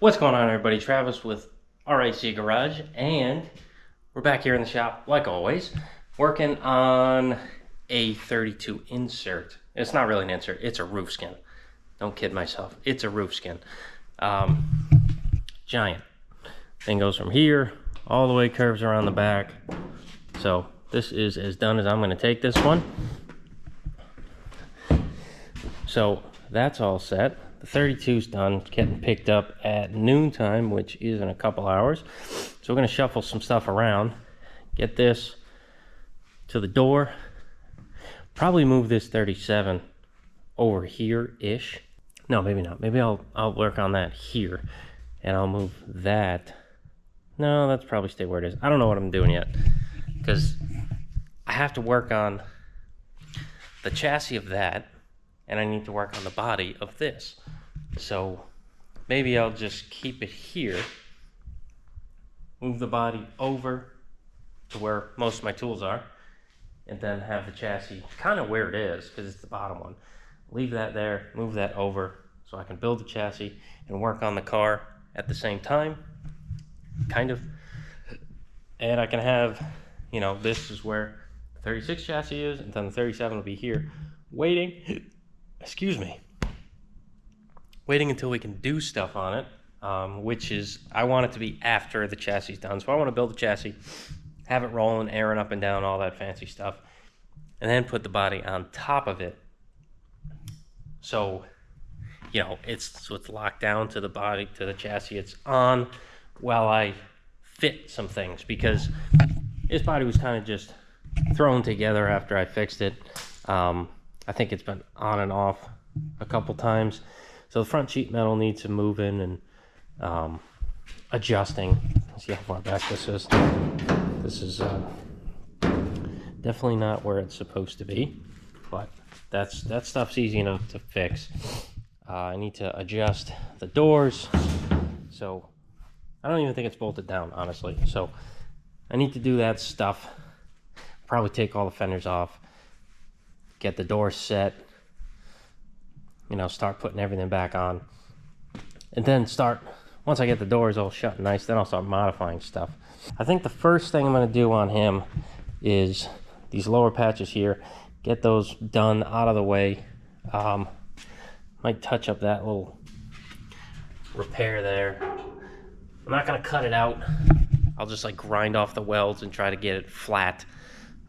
What's going on, everybody? Travis with RAC Garage, and we're back here in the shop like always, working on a 32 insert. It's not really an insert, it's a roof skin. Don't kid myself, it's a roof skin. Giant thing, goes from here all the way, curves around the back. So this is as done as I'm going to take this one. So that's all set. The 32's done, getting picked up at noontime, which is in a couple hours. So we're going to shuffle some stuff around, get this to the door, probably move this 37 over here-ish. No, maybe not. Maybe I'll work on that here, and I'll move that. No, that's probably stay where it is. I don't know what I'm doing yet, because I have to work on the chassis of that, and I need to work on the body of this. So maybe I'll just keep it here, move the body over to where most of my tools are, and then have the chassis kind of where it is, because it's the bottom one. Leave that there, move that over, so I can build the chassis and work on the car at the same time, kind of. And I can have, you know, this is where the 36 chassis is, and then the 37 will be here waiting. Excuse me. Waiting until we can do stuff on it, which is, I want it to be after the chassis is done. So I want to build the chassis, have it rolling, airing up and down, all that fancy stuff, and then put the body on top of it. So, you know, it's locked down to the body, to the chassis. It's on while I fit some things, because this body was kind of just thrown together after I fixed it. I think it's been on and off a couple times. So the front sheet metal needs some moving and adjusting. Let's see how far back this is. This is definitely not where it's supposed to be, but that stuff's easy enough to fix. I need to adjust the doors. So I don't even think it's bolted down, honestly. So I need to do that stuff. Probably take all the fenders off, get the doors set, you know, start putting everything back on, and then once I get the doors all shut and nice, then I'll start modifying stuff. I think the first thing I'm going to do on him is these lower patches here, get those done out of the way. Might touch up that little repair there. I'm not going to cut it out. I'll just like grind off the welds and try to get it flat,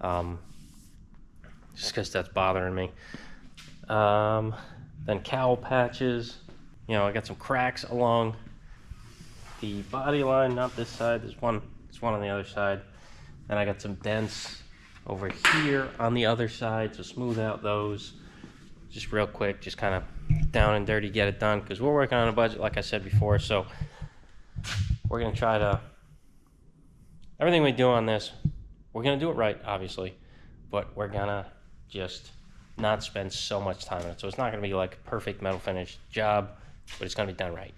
just because that's bothering me. Then cowl patches, you know, I got some cracks along the body line, not this side, there's one on the other side. Then I got some dents over here on the other side, so smooth out those just real quick, just kind of down and dirty, get it done, because we're working on a budget, like I said before. So we're going to try to, everything we do on this, we're going to do it right, obviously, but we're going to just not spend so much time on it. So it's not going to be like a perfect metal finish job, but it's going to be done right.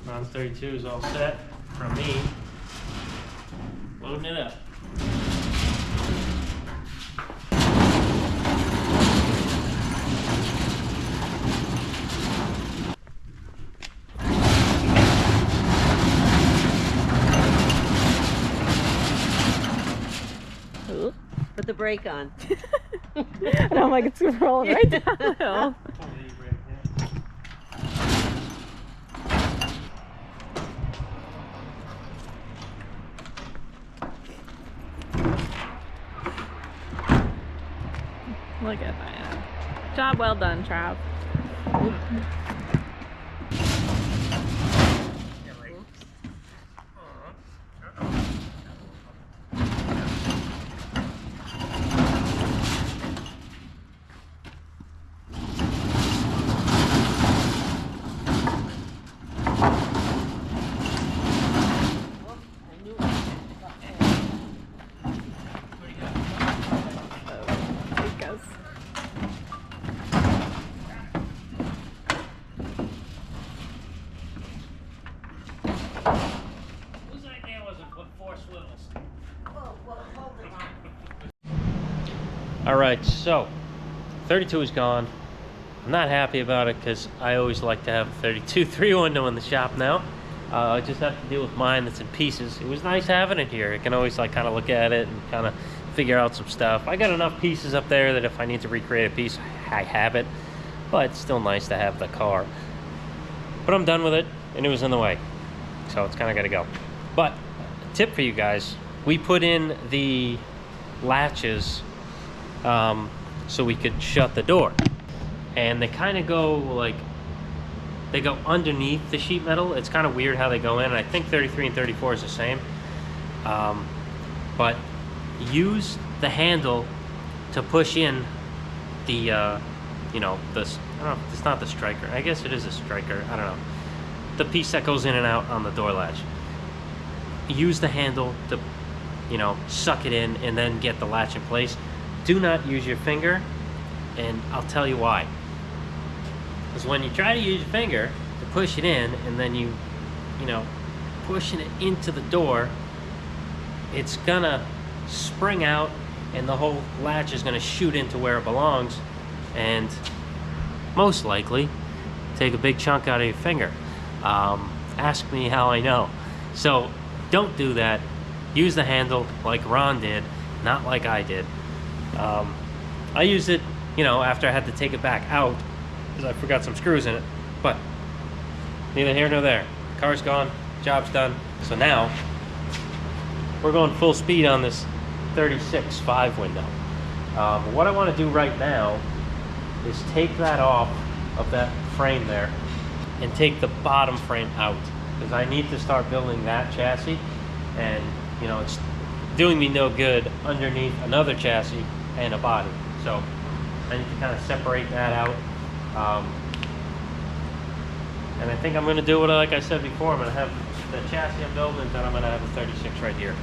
Round 32 is all set from me. Loading it up. Ooh, put the brake on. And I'm like, it's rolling right down the hill. Look at that. Job well done, Trav. right, so 32 is gone. I'm not happy about it because I always like to have a 32 3 window in the shop now. I just have to deal with mine that's in pieces. It was nice having it here. I can always like kind of look at it and kind of figure out some stuff. I got enough pieces up there that if I need to recreate a piece, I have it. But it's still nice to have the car. But I'm done with it, and it was in the way. So it's kind of got to go. But tip for you guys, we put in the latches so we could shut the door. And they kind of go like, they go underneath the sheet metal. It's kind of weird how they go in. And I think 33 and 34 is the same. But use the handle to push in the, you know, this, I don't know, it's not the striker. I guess it is a striker. I don't know. The piece that goes in and out on the door latch. Use the handle to, you know, suck it in and then get the latch in place. Do not use your finger, and I'll tell you why. Because when you try to use your finger to push it in, and then you know, pushing it into the door, it's gonna spring out, and the whole latch is gonna shoot into where it belongs, and most likely take a big chunk out of your finger. Ask me how I know. So don't do that. Use the handle like Ron did, not like I did. I used it, you know, after I had to take it back out because I forgot some screws in it, but neither here nor there. Car's gone, job's done. So now we're going full speed on this 36.5 window. What I want to do right now is take that off of that frame there and take the bottom frame out, because I need to start building that chassis, and you know, it's doing me no good underneath another chassis and a body. So I need to kind of separate that out. And I think I'm going to do what, like I said before, I'm going to have the chassis I'm building, and then I'm going to have a 36 right here.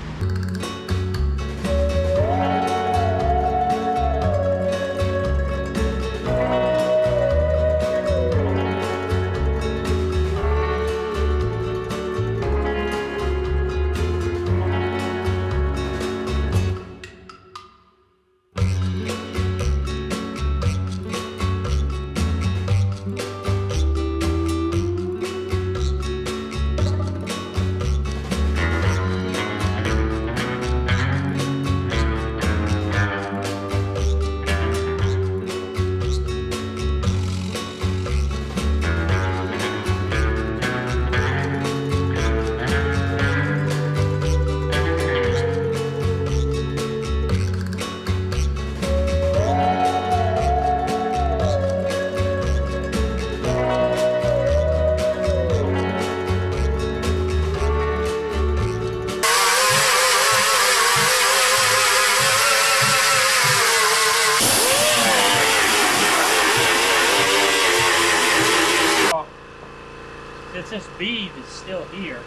Since this bead is still here,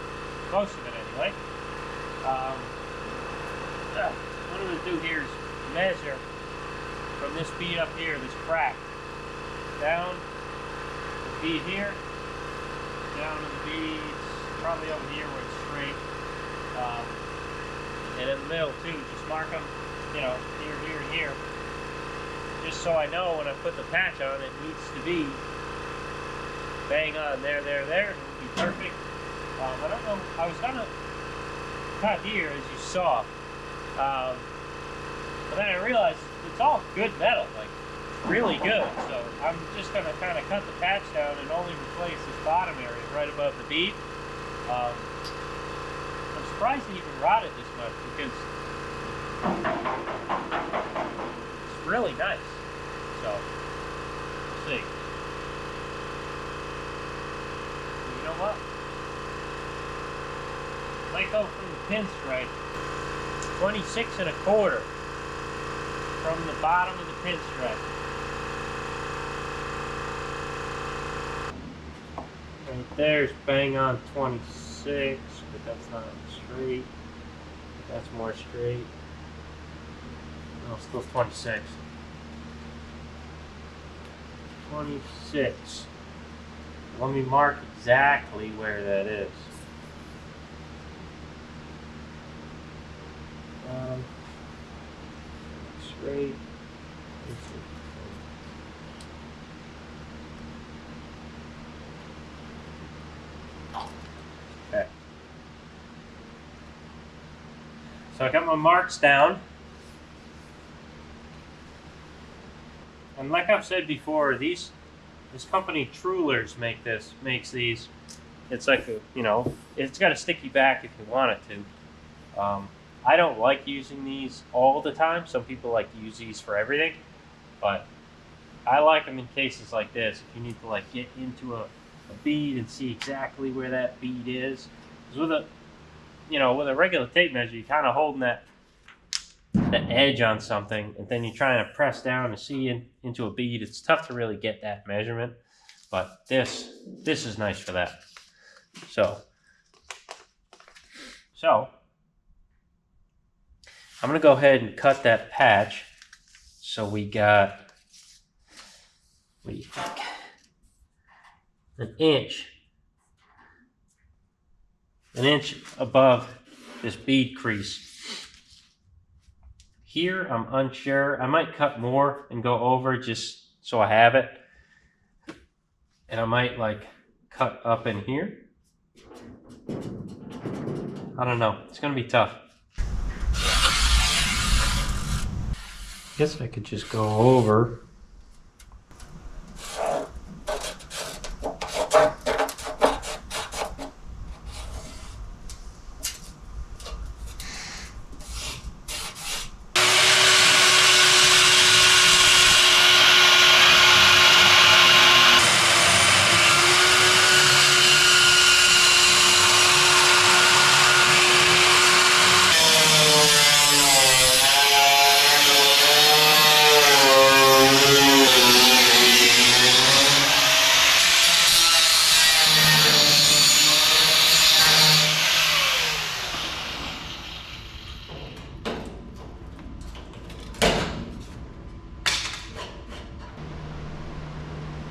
most of it anyway, what I'm going to do here is measure from this bead up here, this crack, down the bead here, down to the beads, probably over here where it's straight, and in the middle too, just mark them, you know, here, here, and here, just so I know when I put the patch on, it needs to be bang on there, there, there, and it would be perfect. I don't know, I was gonna cut here, as you saw, but then I realized it's all good metal, like, really good, so I'm just gonna kind of cut the patch down and only replace this bottom area right above the bead. I'm surprised it even rotted this much, because it's really nice, so, we'll see. You know what? Might go from the pinstripe 26.25 from the bottom of the pinstripe. Right there's bang on 26, but that's not straight. That's more straight. No, still 26. 26. Let me mark exactly where that is. Straight. So I got my marks down. And like I've said before, this company Trulers makes these. It's like it's got a sticky back if you want it to. I don't like using these all the time. Some people like to use these for everything, but I like them in cases like this. If you need to like get into a bead and see exactly where that bead is, because with a regular tape measure, you're kind of holding the edge on something, and then you're trying to press down to see into a bead. It's tough to really get that measurement, but this is nice for that. So I'm gonna go ahead and cut that patch. So we got, what do you think? An inch above this bead crease. Here, I'm unsure. I might cut more and go over just so I have it. And I might like cut up in here. I don't know. It's gonna be tough. I guess I could just go over.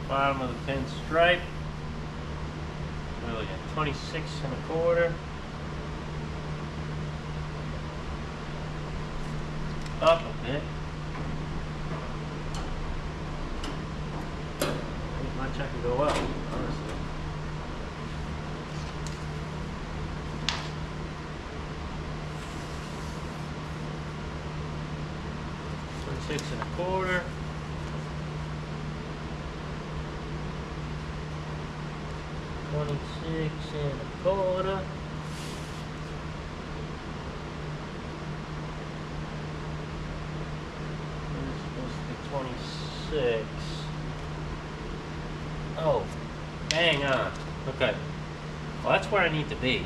Bottom of the pin stripe. We're looking at 26 1/4. Up a bit. Not much I can go up, honestly. Six and a quarter. $26 1/4. This is supposed to be 26. Oh, bang on. Okay. Well, that's where I need to be.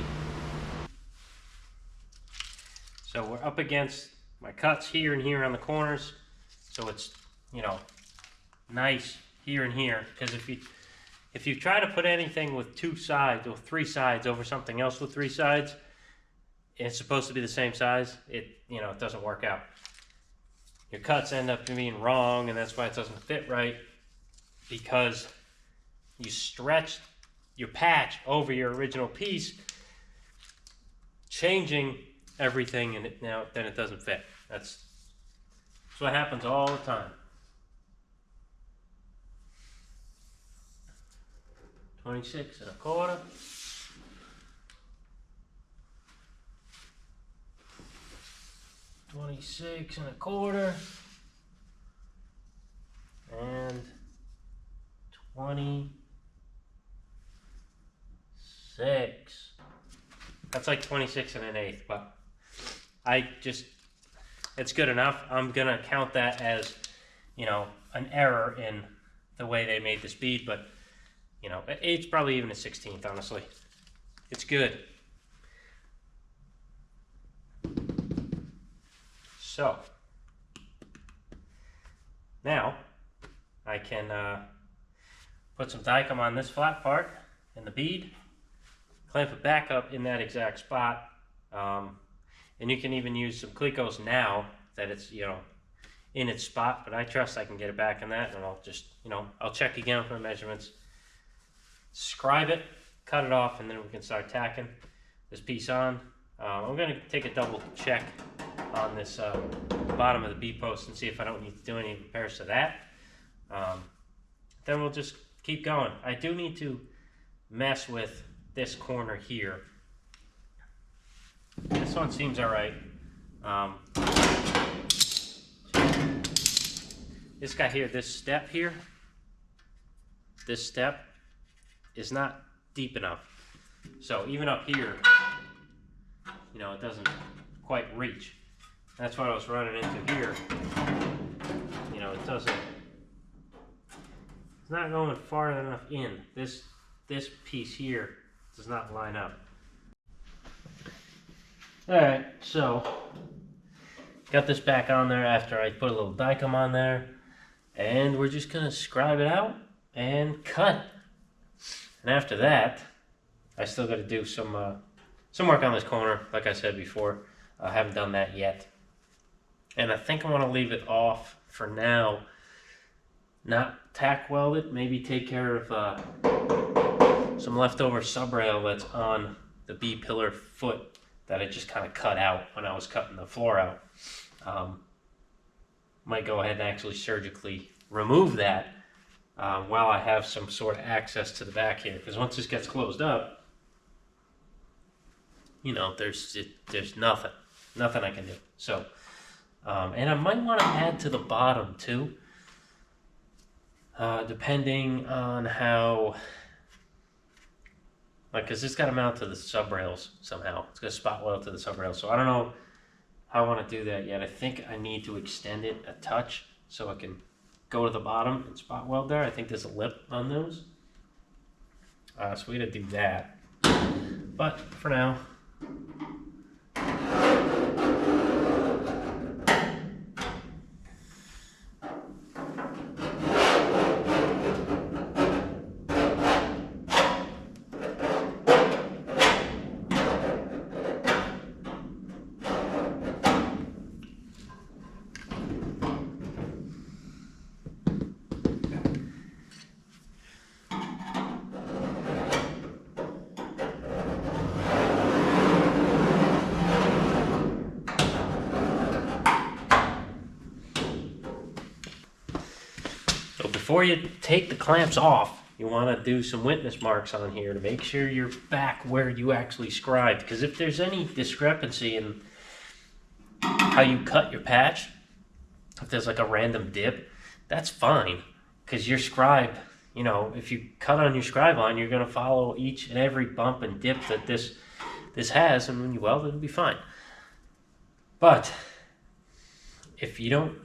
So we're up against my cuts here and here on the corners. So it's, nice here and here. Because if you try to put anything with 2 sides or 3 sides over something else with 3 sides, and it's supposed to be the same size, it doesn't work out. Your cuts end up being wrong, and that's why it doesn't fit right, because you stretched your patch over your original piece, changing everything, and then it doesn't fit. That's what happens all the time. 26 1/4. $26 1/4. And 26. That's like 26 1/8, but it's good enough. I'm gonna count that as, an error in the way they made this bead, but it's probably even a 16th, honestly. It's good. So now I can put some Dykem on this flat part in the bead, clamp it back up in that exact spot, and you can even use some Clecos now that it's in its spot, but I trust I can get it back in that, and I'll just I'll check again with my measurements, scribe it, cut it off, and then we can start tacking this piece on. I'm going to take a double check on this bottom of the bead post and see if I don't need to do any repairs to that. Then we'll just keep going. I do need to mess with this corner here. This one seems all right. This guy here, this step here, this step is not deep enough. So even up here, you know, it doesn't quite reach. That's what I was running into here. You know, it's not going far enough in. This piece here does not line up. Alright, so got this back on there after I put a little Dicom on there, and we're just gonna scribe it out and cut. And after that, I still got to do some work on this corner, like I said before. I haven't done that yet, and I think I want to leave it off for now. Not tack weld it. Maybe take care of some leftover subrail that's on the B pillar foot that I just kind of cut out when I was cutting the floor out. Might go ahead and actually surgically remove that while I have some sort of access to the back here, because once this gets closed up, you know, there's nothing I can do. So, and I might want to add to the bottom too, depending on how, like, because it's got to mount to the subrails somehow. It's got to spot weld to the subrails. So I don't know how I want to do that yet. I think I need to extend it a touch so I can go to the bottom and spot weld there. I think there's a lip on those. So we gotta do that. But for now, before you take the clamps off, you want to do some witness marks on here to make sure you're back where you actually scribed. Because if there's any discrepancy in how you cut your patch, if there's like a random dip, that's fine. Because your scribe, you know, if you cut on your scribe line, you're going to follow each and every bump and dip that this has, and when you weld, it'll be fine. But if you don't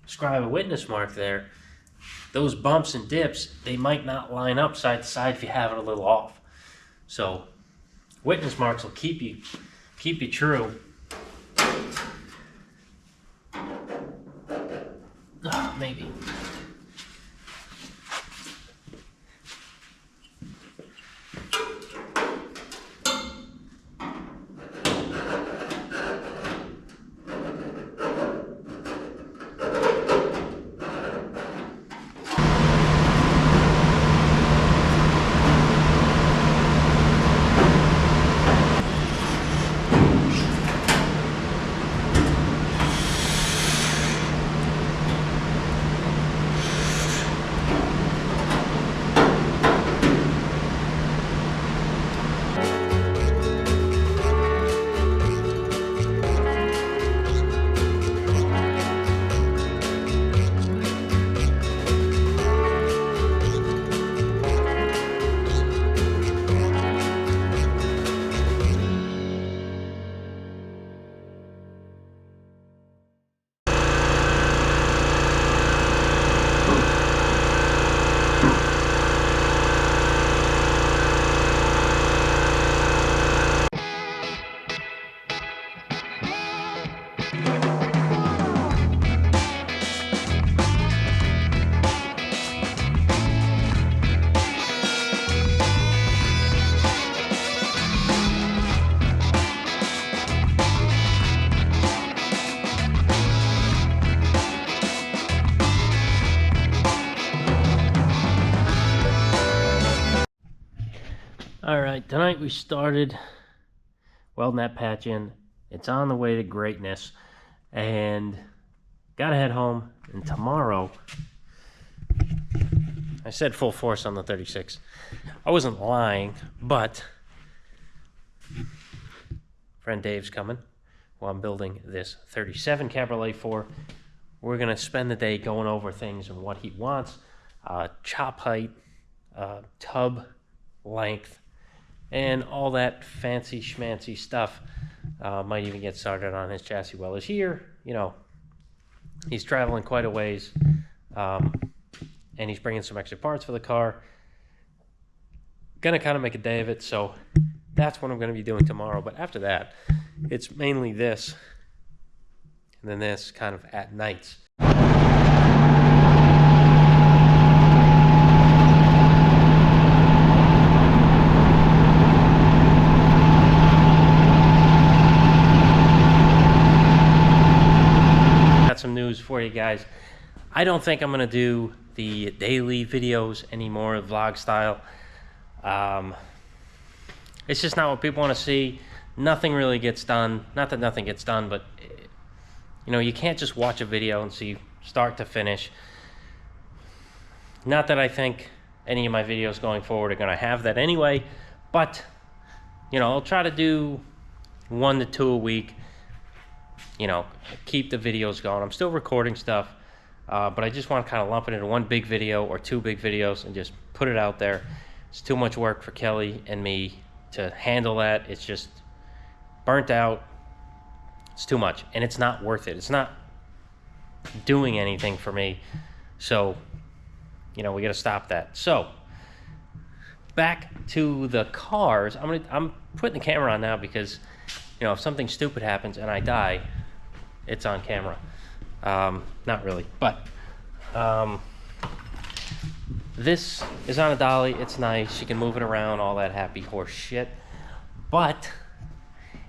scribe a witness mark there, those bumps and dips, they might not line up side to side if you have it a little off. So witness marks will keep you true. Maybe. Alright, tonight we started welding that patch in. It's on the way to greatness, and gotta head home. And tomorrow, I said full force on the 36. I wasn't lying, but friend Dave's coming. who I'm building this 37 Cabriolet for. We're going to spend the day going over things and what he wants, chop height, tub length, and all that fancy schmancy stuff. Might even get started on his chassis welders here. You know, he's traveling quite a ways, and he's bringing some extra parts for the car. Gonna kind of make a day of it, so that's what I'm gonna be doing tomorrow. But after that, it's mainly this, and then this kind of at nights. Some news for you guys. I don't think I'm gonna do the daily videos anymore, vlog style. It's just not what people want to see. Nothing really gets done. Not that nothing gets done, but you know, you can't just watch a video and see start to finish. Not that I think any of my videos going forward are gonna have that anyway, but you know, I'll try to do 1 to 2 a week. You know, keep the videos going. I'm still recording stuff, but I just want to kind of lump it into one big video or 2 big videos and just put it out there. It's too much work for Kelly and me to handle that. It's just burnt out. It's too much, and it's not worth it. It's not doing anything for me. So, you know, we got to stop that. So, back to the cars. I'm putting the camera on now because, you know, if something stupid happens and I die, it's on camera. Not really, but this is on a dolly. It's nice. You can move it around, all that happy horse shit. But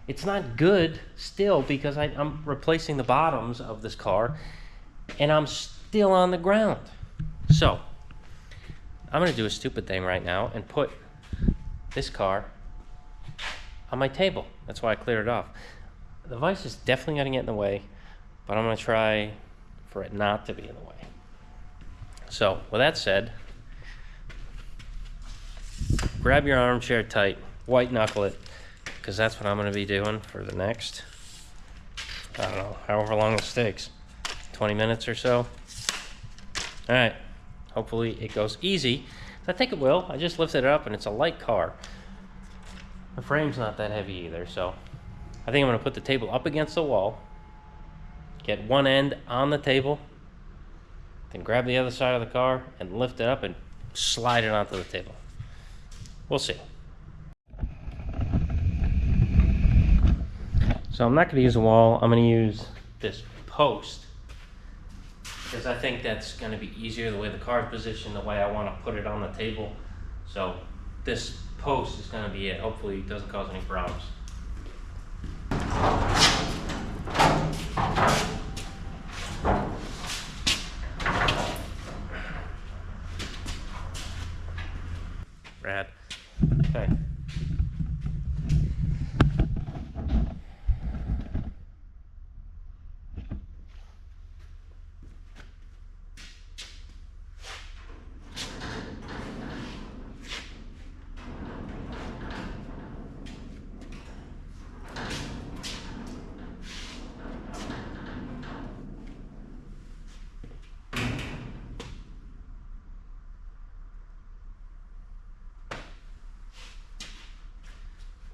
it's not good still because I'm replacing the bottoms of this car and I'm still on the ground. So I'm gonna do a stupid thing right now and put this car on my table. That's why I cleared it off. The vise is definitely gonna get in the way, but I'm gonna try for it not to be in the way. So with that said, grab your armchair tight, white knuckle it, because that's what I'm gonna be doing for the next, I don't know, however long this takes, 20 minutes or so. All right, hopefully it goes easy. I think it will. I just lifted it up and it's a light car. The frame's not that heavy either, so I think I'm gonna put the table up against the wall, get one end on the table, then grab the other side of the car and lift it up and slide it onto the table. We'll see. So I'm not gonna use a wall, I'm gonna use this post because I think that's gonna be easier the way the car's positioned, the way I wanna put it on the table. So this post is going to be it. Hopefully it doesn't cause any problems. Rad. Okay.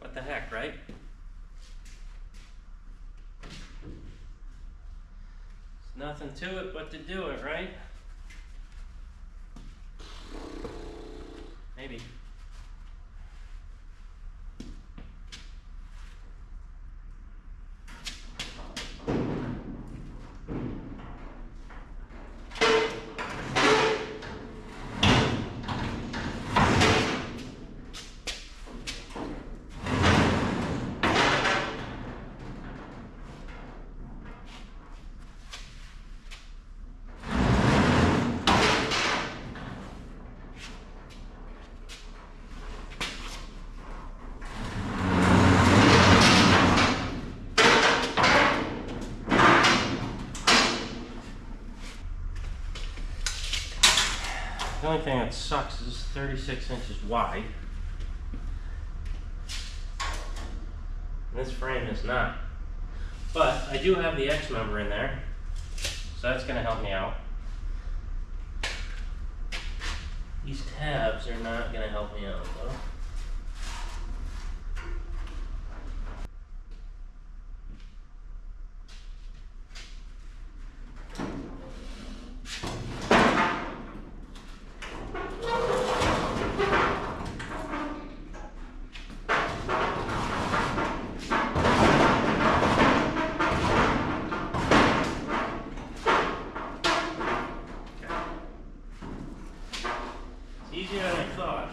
What the heck, right? There's nothing to it but to do it, right? Maybe. The only thing that sucks is it's 36 inches wide. And this frame is not. But I do have the X member in there, so that's gonna help me out. These tabs are not gonna help me out though. Easier than I thought.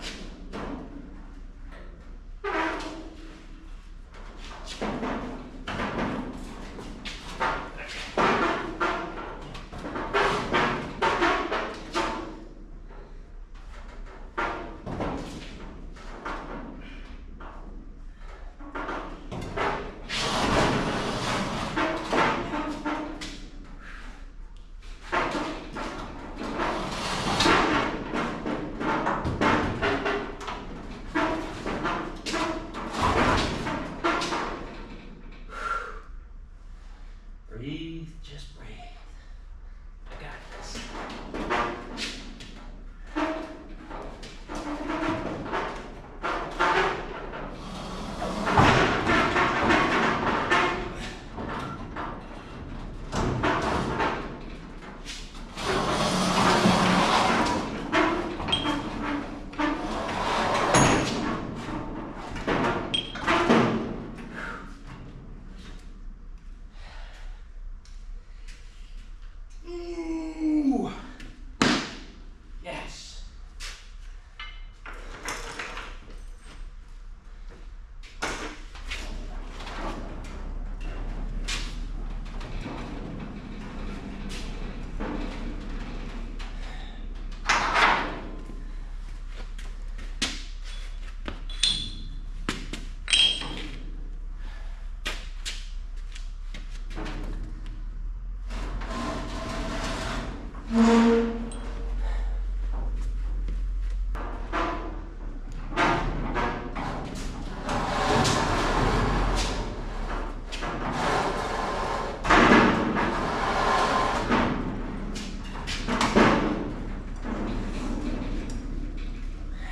Breathe, just breathe. I got this. Ooh. Yes.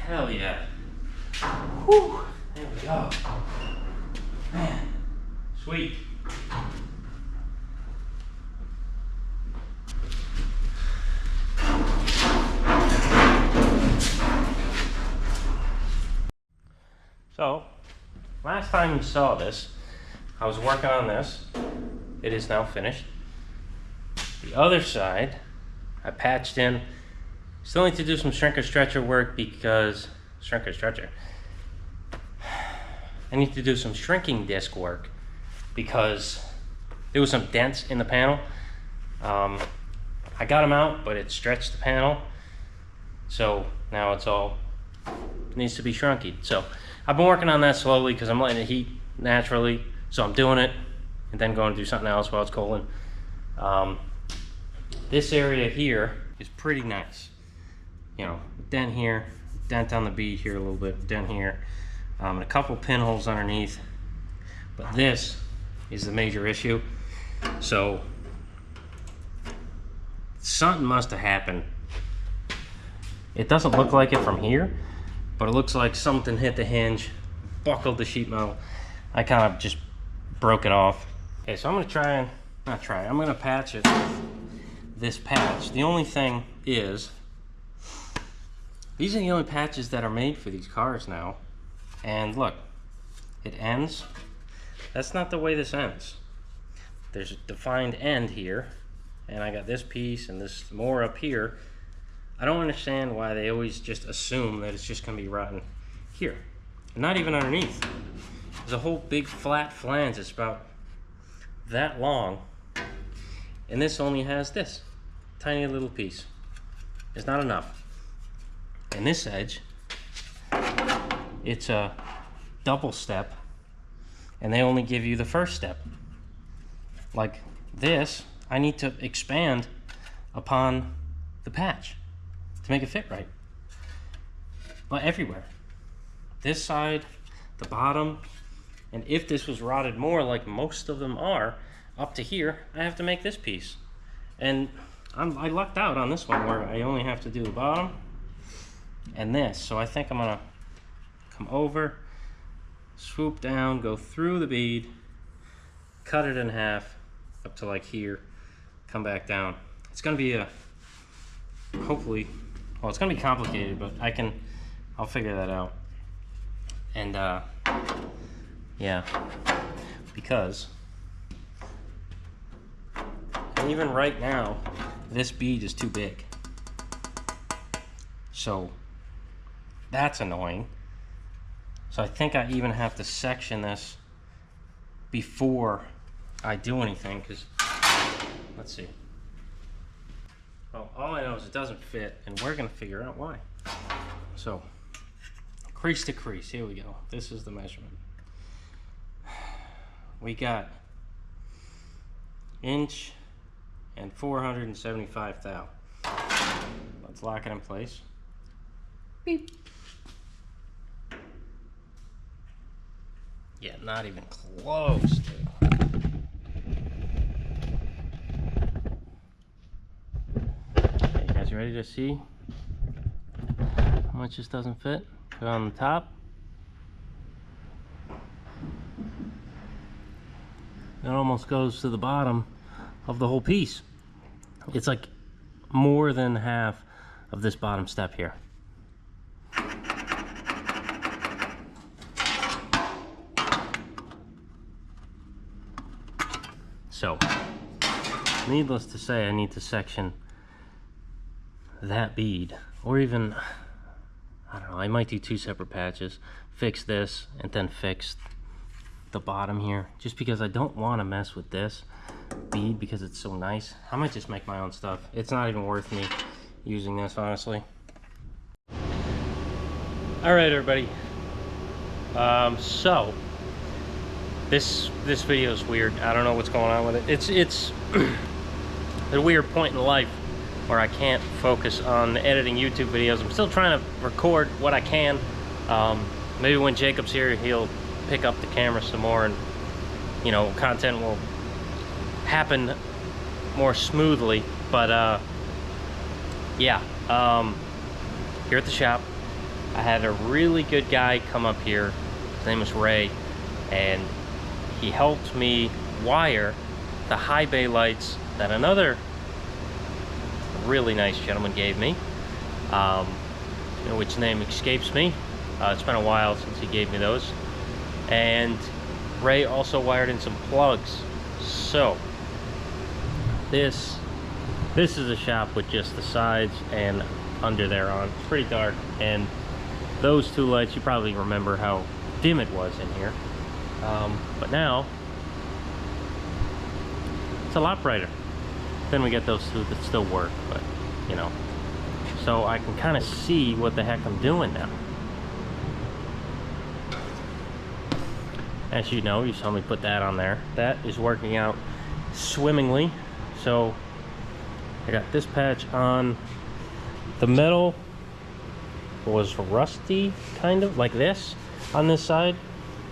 Hell yeah. Whew. There we go. Man. Sweet. So, last time you saw this, I was working on this. It is now finished. The other side, I patched in. Still need to do some shrinker stretcher work because, I need to do some shrinking disc work because there was some dents in the panel. I got them out, but it stretched the panel. So now it's all, needs to be shrunky. So I've been working on that slowly because I'm letting it heat naturally. So I'm doing it and then going to do something else while it's cooling. This area here is pretty nice. You know, dent here, dent on the bead here a little bit, dent here, and a couple pinholes underneath. But this is the major issue. So something must have happened. It doesn't look like it from here, but it looks like something hit the hinge, buckled the sheet metal. I kind of just broke it off. Okay, so I'm gonna I'm gonna patch it with this patch. The only thing is, these are the only patches that are made for these cars now. And look, it ends. That's not the way this ends. There's a defined end here, and I got this piece and this more up here. I don't understand why they always just assume that it's just gonna be rotten here. Not even underneath. There's a whole big flat flange that's about that long, and this only has this tiny little piece. It's not enough. And this edge, it's a double step, and they only give you the first step. Like this, I need to expand upon the patch to make it fit right. But everywhere. This side, the bottom, and if this was rotted more like most of them are, up to here, I have to make this piece. And I lucked out on this one where I only have to do the bottom and this. So I think I'm gonna come over, swoop down, go through the bead, cut it in half up to like here, come back down. It's gonna be a, hopefully, well, it's gonna be complicated, but I'll figure that out. And yeah, because even right now, this bead is too big. So that's annoying. So I think I even have to section this before I do anything, because, let's see. Well, all I know is it doesn't fit, and we're gonna figure out why. So, crease to crease, here we go. This is the measurement. We got inch and 475 thou. Let's lock it in place. Beep. Yeah, not even close to. Okay, you guys ready to see how much this doesn't fit? Put it on the top. It almost goes to the bottom of the whole piece. It's like more than half of this bottom step here. So, needless to say, I need to section that bead, or even, I don't know, I might do 2 separate patches, fix this, and then fix the bottom here, just because I don't want to mess with this bead because it's so nice. I might just make my own stuff. It's not even worth me using this, honestly. All right, everybody. So this video is weird. I don't know what's going on with it. It's a weird point in life where I can't focus on editing YouTube videos. I'm still trying to record what I can. Maybe when Jacob's here, he'll pick up the camera some more, and you know, content will happen more smoothly. But yeah, here at the shop, I had a really good guy come up here. His name is Ray, and he helped me wire the high bay lights that another really nice gentleman gave me, which name escapes me. It's been a while since he gave me those. And Ray also wired in some plugs. So this is a shop with just the sides and under there on. It's pretty dark, and those 2 lights, you probably remember how dim it was in here. But now it's a lot brighter. Then we get those 2 that still work, but you know, so I can kind of see what the heck I'm doing now. As you know, you saw me put that on there. That is working out swimmingly. So I got this patch on. The metal was rusty, kind of like this on this side,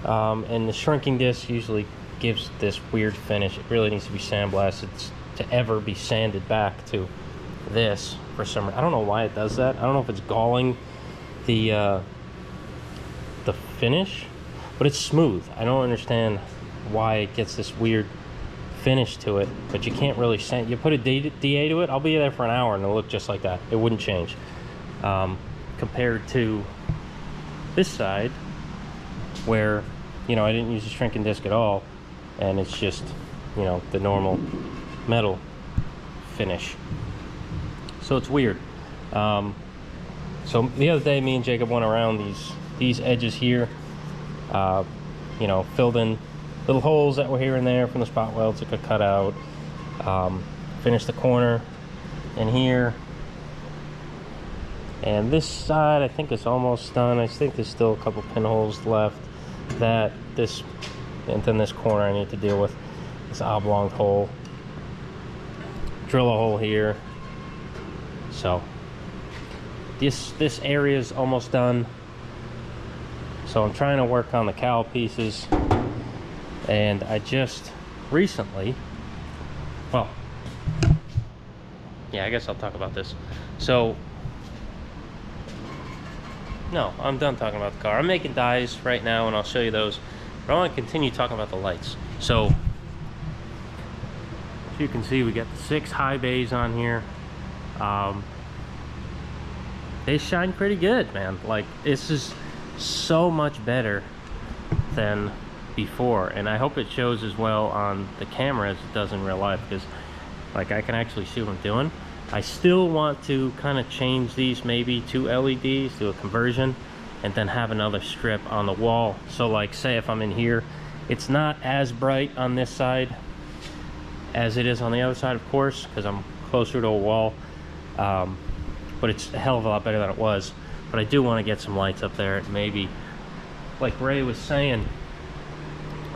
and the shrinking disc usually gives this weird finish. It really needs to be sandblasted to ever be sanded back to this for some reason. I don't know why it does that. I don't know if it's galling the finish, but it's smooth. I don't understand why it gets this weird finish to it, but you can't really sand. You put a DA to it, I'll be there for an hour and it'll look just like that. It wouldn't change. Compared to this side, where, you know, I didn't use a shrinking disc at all, and it's just, you know, the normal metal finish. So it's weird. So the other day, me and Jacob went around these edges here, you know, filled in little holes that were here and there from the spot welds that got cut out, finished the corner in here, and this side I think is almost done. I think there's still a couple pinholes left. This, and then this corner I need to deal with, this oblong hole. Drill a hole here. So this area is almost done. So I'm trying to work on the cowl pieces, and I just recently well, yeah, I guess I'll talk about this. So, no, I'm done talking about the car. I'm making dies right now, and I'll show you those. But I want to continue talking about the lights. So, as you can see, we got the 6 high bays on here. They shine pretty good, man. Like, this is so much better than before, and I hope it shows as well on the camera as it does in real life, because like I can actually see what I'm doing. I still want to kind of change these maybe to LEDs, do a conversion, and then have another strip on the wall. So like, say if I'm in here, it's not as bright on this side as it is on the other side, of course, because I'm closer to a wall. But it's a hell of a lot better than it was. But I do want to get some lights up there. Maybe, like Ray was saying,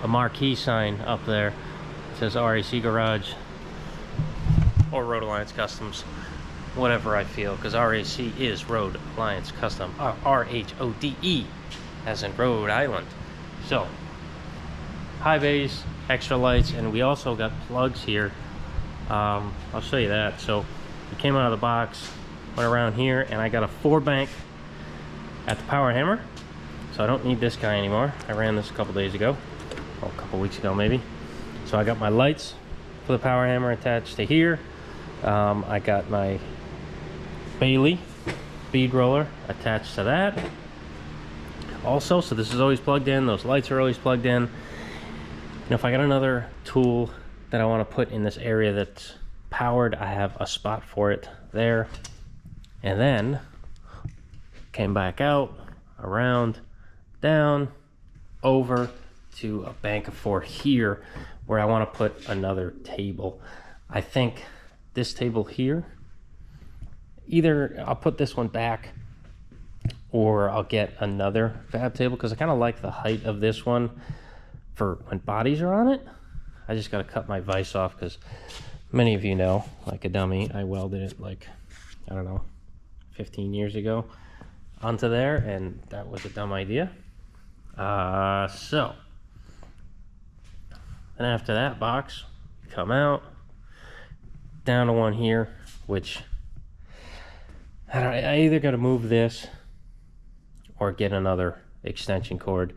a marquee sign up there. It says RAC Garage or Road Alliance Customs, whatever I feel, because RAC is Road Alliance Custom, RHODE, as in Rhode Island. So, high bays, extra lights, and we also got plugs here. I'll show you that. So, we came out of the box, went around here, and I got a 4-bank at the power hammer. So I don't need this guy anymore. I ran this a couple days ago, or a couple weeks ago maybe. So I got my lights for the power hammer attached to here. I got my Bailey bead roller attached to that also. So this is always plugged in. Those lights are always plugged in. And if I got another tool that I want to put in this area that's powered, I have a spot for it there. And then came back out, around, down, over to a bank of 4 here, where I want to put another table. I think this table here, either I'll put this one back or I'll get another fab table, because I kind of like the height of this one for when bodies are on it. I just got to cut my vise off, because many of you know, like a dummy, I welded it like, I don't know, 15 years ago onto there, and that was a dumb idea. So, and after that box, come out, down to one here, which I either got to move this or get another extension cord.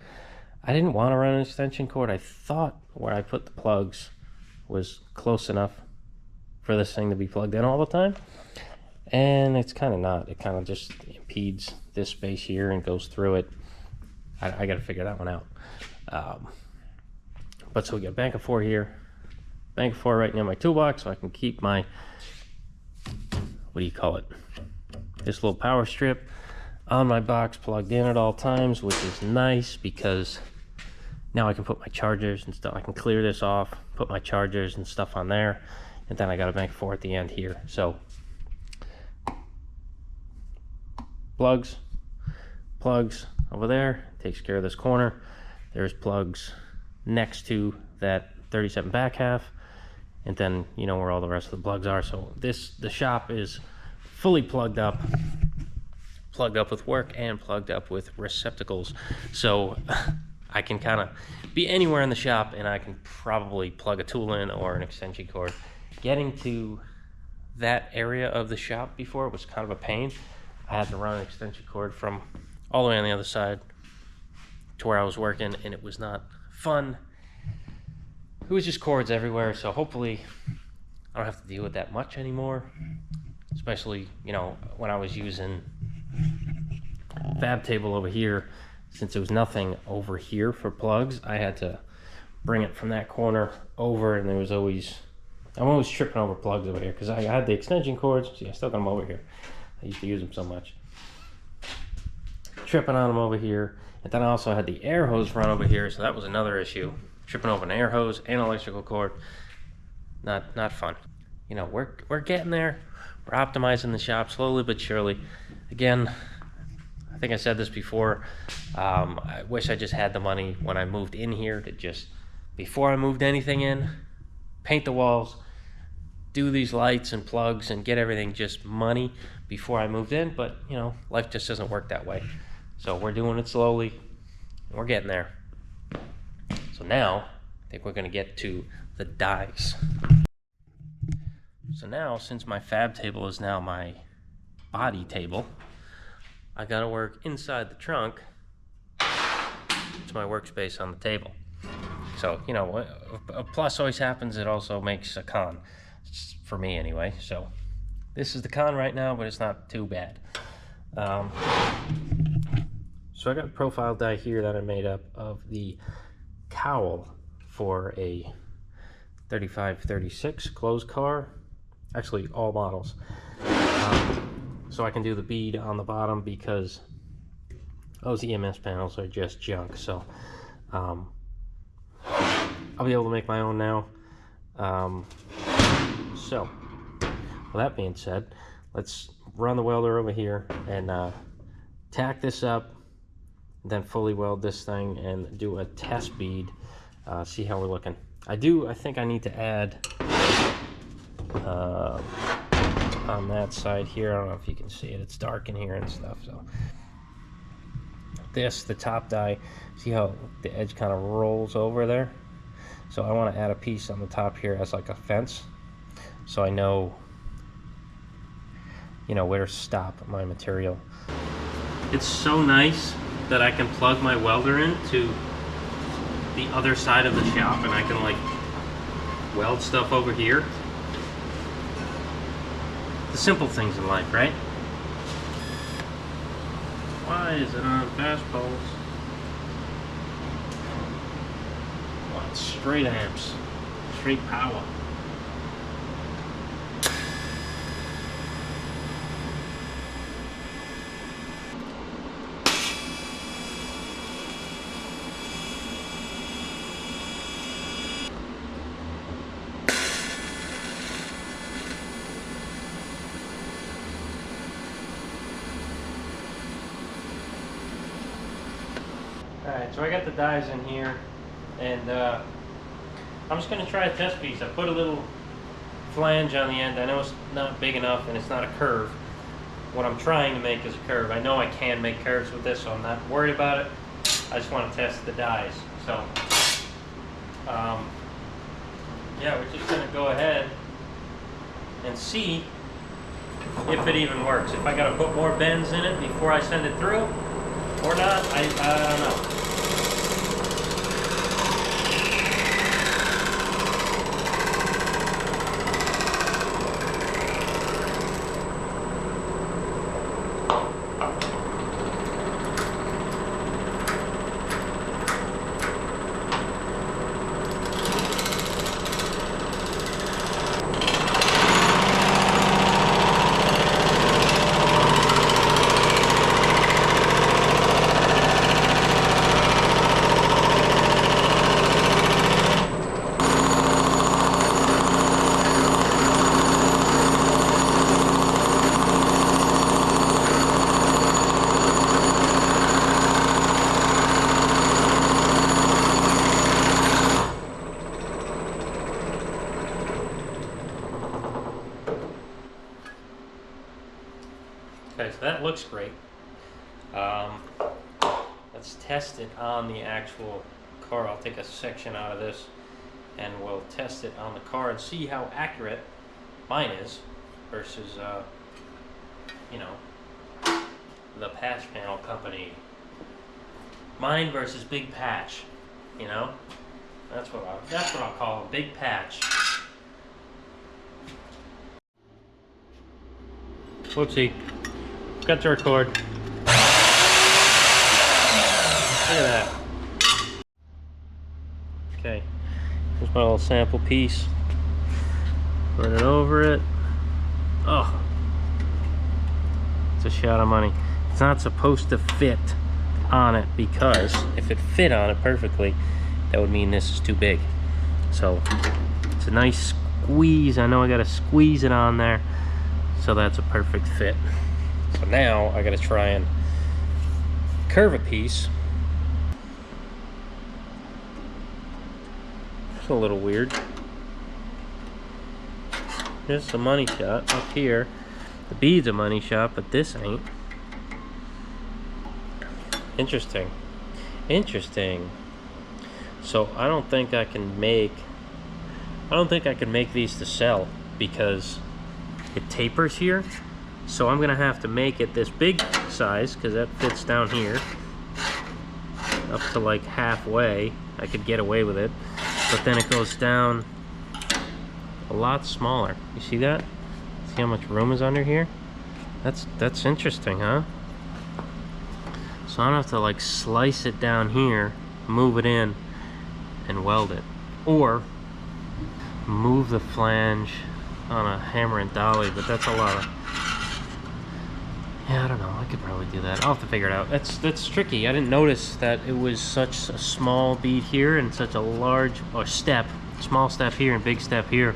I didn't want to run an extension cord. I thought where I put the plugs was close enough for this thing to be plugged in all the time, and it's kind of not. It kind of just impedes this space here and goes through it. I got to figure that one out. But so we got bank of 4 here, bank of 4 right near my toolbox, so I can keep my, what do you call it, this little power strip on my box plugged in at all times, which is nice, because now I can put my chargers and stuff. I can clear this off, put my chargers and stuff on there, and then I got a bank of 4 at the end here. So plugs over there, takes care of this corner. There's plugs next to that 37 back half, and then you know where all the rest of the plugs are. So the shop is fully plugged up with work and plugged up with receptacles. So I can kind of be anywhere in the shop, and I can probably plug a tool in or an extension cord. Getting to that area of the shop before was kind of a pain. I had to run an extension cord from all the way on the other side to where I was working, and it was not fun. It was just cords everywhere, so hopefully I don't have to deal with that much anymore. Especially, you know, when I was using fab table over here, since there was nothing over here for plugs, I had to bring it from that corner over, and there was always, I'm always tripping over plugs over here, because I had the extension cords. See, I still got them over here. I used to use them so much. Tripping on them over here, and then I also had the air hose run over here, so that was another issue. Tripping over an air hose and electrical cord, not fun. You know, we're getting there. We're optimizing the shop slowly but surely. Again, I think I said this before. I wish I just had the money when I moved in here to just, before I moved anything in, paint the walls, do these lights and plugs, and get everything just money before I moved in. But you know, life just doesn't work that way. So we're doing it slowly, and we're getting there. So now I think we're gonna get to the dies. So now, since my fab table is now my body table, I gotta work inside the trunk to my workspace on the table. So, you know, a plus always happens, it also makes a con, for me anyway. So this is the con right now, but it's not too bad. So I got a profile die here that I made up of the cowl for a 3536 closed car, actually all models. So I can do the bead on the bottom because those EMS panels are just junk. So I'll be able to make my own now. So with that being said, let's run the welder over here and tack this up, then fully weld this thing and do a test bead, see how we're looking. I think I need to add on that side here, I don't know if you can see it, it's dark in here and stuff. So the top die, see how the edge kind of rolls over there? So I want to add a piece on the top here as like a fence, so I know, you know, where to stop my material. It's so nice that I can plug my welder into the other side of the shop and I can like weld stuff over here. The simple things in life, right? Why is it on fast poles? Oh, it's straight amps, straight power. Alright, so I got the dies in here, and I'm just going to try a test piece. I put a little flange on the end. I know it's not big enough and it's not a curve. What I'm trying to make is a curve. I know I can make curves with this, so I'm not worried about it. I just want to test the dies. So, yeah, we're just going to go ahead and see if it even works. If I got to put more bends in it before I send it through or not, I don't know. Okay, so that looks great. Let's test it on the actual car. I'll take a section out of this and we'll test it on the car and see how accurate mine is versus, you know, the patch panel company. Mine versus Big Patch, you know? That's what I'll call a Big Patch. Whoopsie. Got to record. Look at that. Okay. Here's my little sample piece. Run it over it. Oh. It's a shot of money. It's not supposed to fit on it because if it fit on it perfectly, that would mean this is too big. So it's a nice squeeze. I know I gotta squeeze it on there, so that's a perfect fit. So now I gotta try and curve a piece. It's a little weird. This is a money shot up here. The bead's a money shot, but this ain't. Interesting. Interesting. So I don't think I can make these to sell because it tapers here. So I'm gonna have to make it this big size, because that fits down here up to like halfway. I could get away with it, but then it goes down a lot smaller. You see that? See how much room is under here? That's interesting, huh? So I don't have to like slice it down here, move it in, and weld it, or move the flange on a hammer and dolly, but that's a lot of, yeah, I don't know, I could probably do that. I'll have to figure it out. That's tricky. I didn't notice that it was such a small bead here and such a large, or step, small step here and big step here.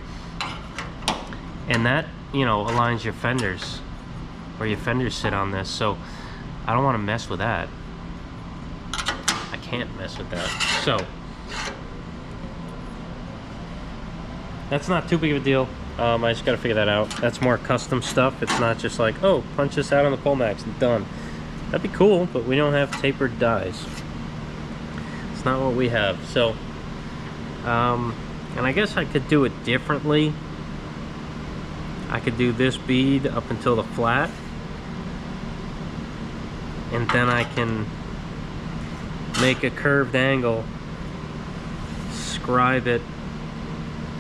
And that, you know, aligns your fenders, where your fenders sit on this, so I don't want to mess with that. I can't mess with that. So that's not too big of a deal. I just got to figure that out. That's more custom stuff. It's not just like, oh, punch this out on the Polmax and done. That'd be cool, but we don't have tapered dies. It's not what we have. So, and I guess I could do it differently. I could do this bead up until the flat, and then I can make a curved angle, scribe it,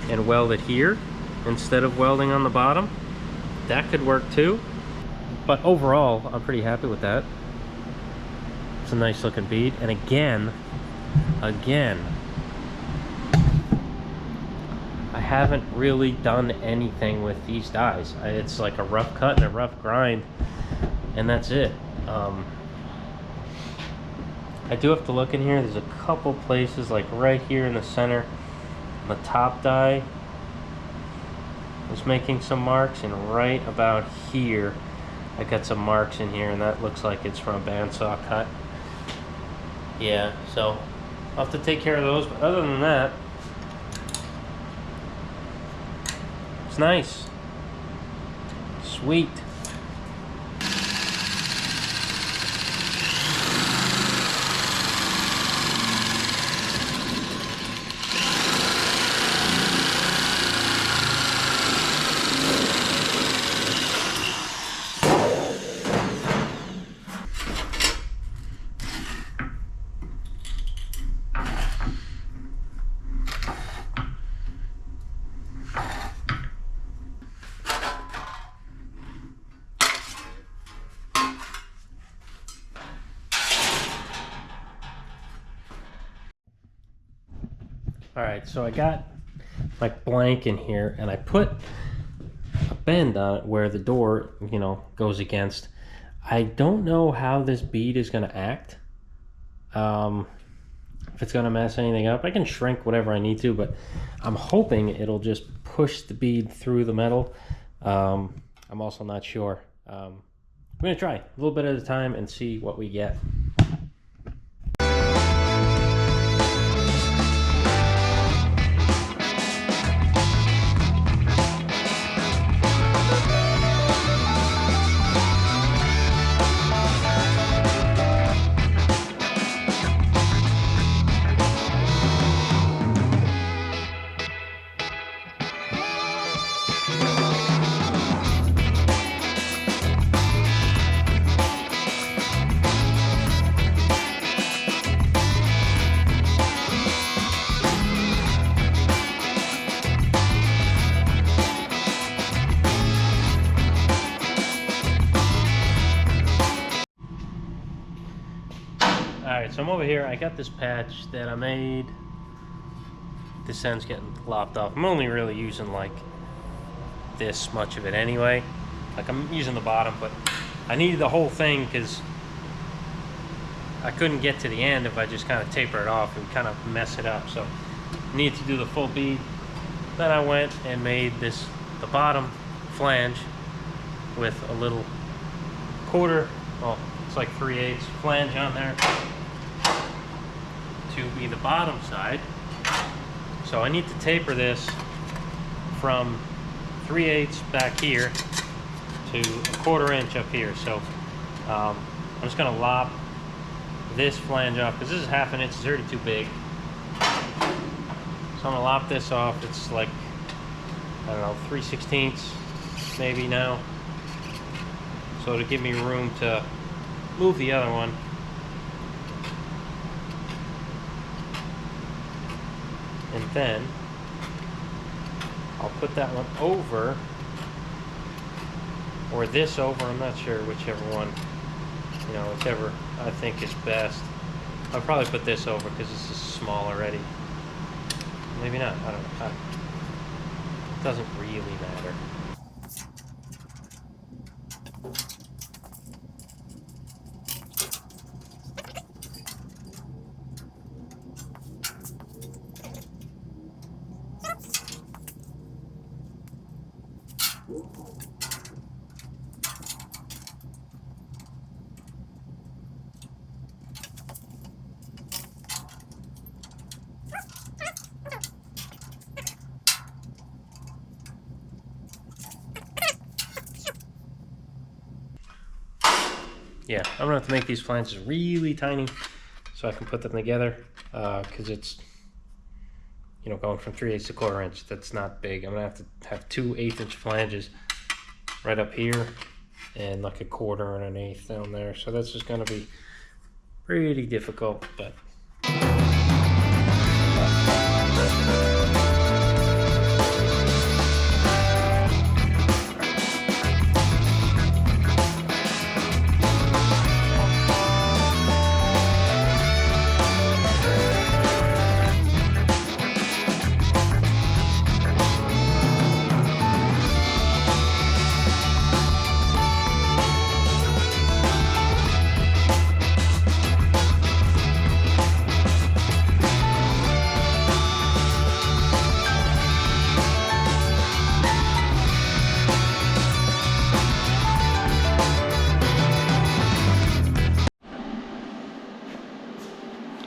and weld it here instead of welding on the bottom. That could work too, but overall I'm pretty happy with that. It's a nice looking bead, and again I haven't really done anything with these dies. It's like a rough cut and a rough grind, and that's it. I do have to look in here. There's a couple places, like right here in the center, the top die was making some marks, and right about here I got some marks in here, and that looks like it's from a bandsaw cut. Yeah, so I'll have to take care of those, but other than that, it's nice. Sweet. Alright, so I got my blank in here, and I put a bend on it where the door, you know, goes against. I don't know how this bead is going to act. If it's going to mess anything up. I can shrink whatever I need to, but I'm hoping it'll just push the bead through the metal. I'm also not sure. I'm going to try a little bit at a time and see what we get. Alright, so I'm over here. I got this patch that I made. This end's getting lopped off. I'm only really using like this much of it anyway. Like I'm using the bottom, but I needed the whole thing because I couldn't get to the end if I just kind of taper it off. It would kind of mess it up. So I needed to do the full bead. Then I went and made this, the bottom flange with a little quarter, well, it's like 3/8 flange on there to be the bottom side. So I need to taper this from 3/8 back here to 1/4 inch up here. So I'm just gonna lop this flange off because this is 1/2 inch, it's already too big. So I'm gonna lop this off. It's like, I don't know, 3/16 maybe now. So to give me room to move the other one. And then I'll put that one over, or this over, I'm not sure, whichever one, you know, whichever I think is best. I'll probably put this over because this is small already. Maybe not, I don't know. It doesn't really matter. Yeah, I'm gonna have to make these flanges really tiny so I can put them together, because it's, you know, going from 3/8 to 1/4 inch. That's not big. I'm gonna have to have 2 1/8 flanges right up here and like a 1/4 and an 1/8 down there. So that's just gonna be pretty difficult, but.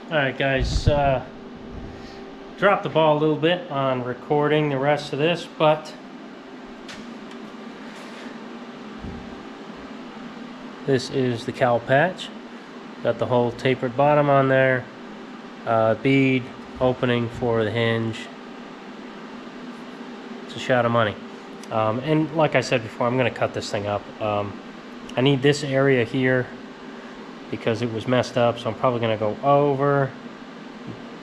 Alright guys, dropped the ball a little bit on recording the rest of this, but this is the cowl patch. Got the whole tapered bottom on there, bead opening for the hinge. It's a shot of money. And like I said before, I'm going to cut this thing up. I need this area here because it was messed up, so I'm probably going to go over,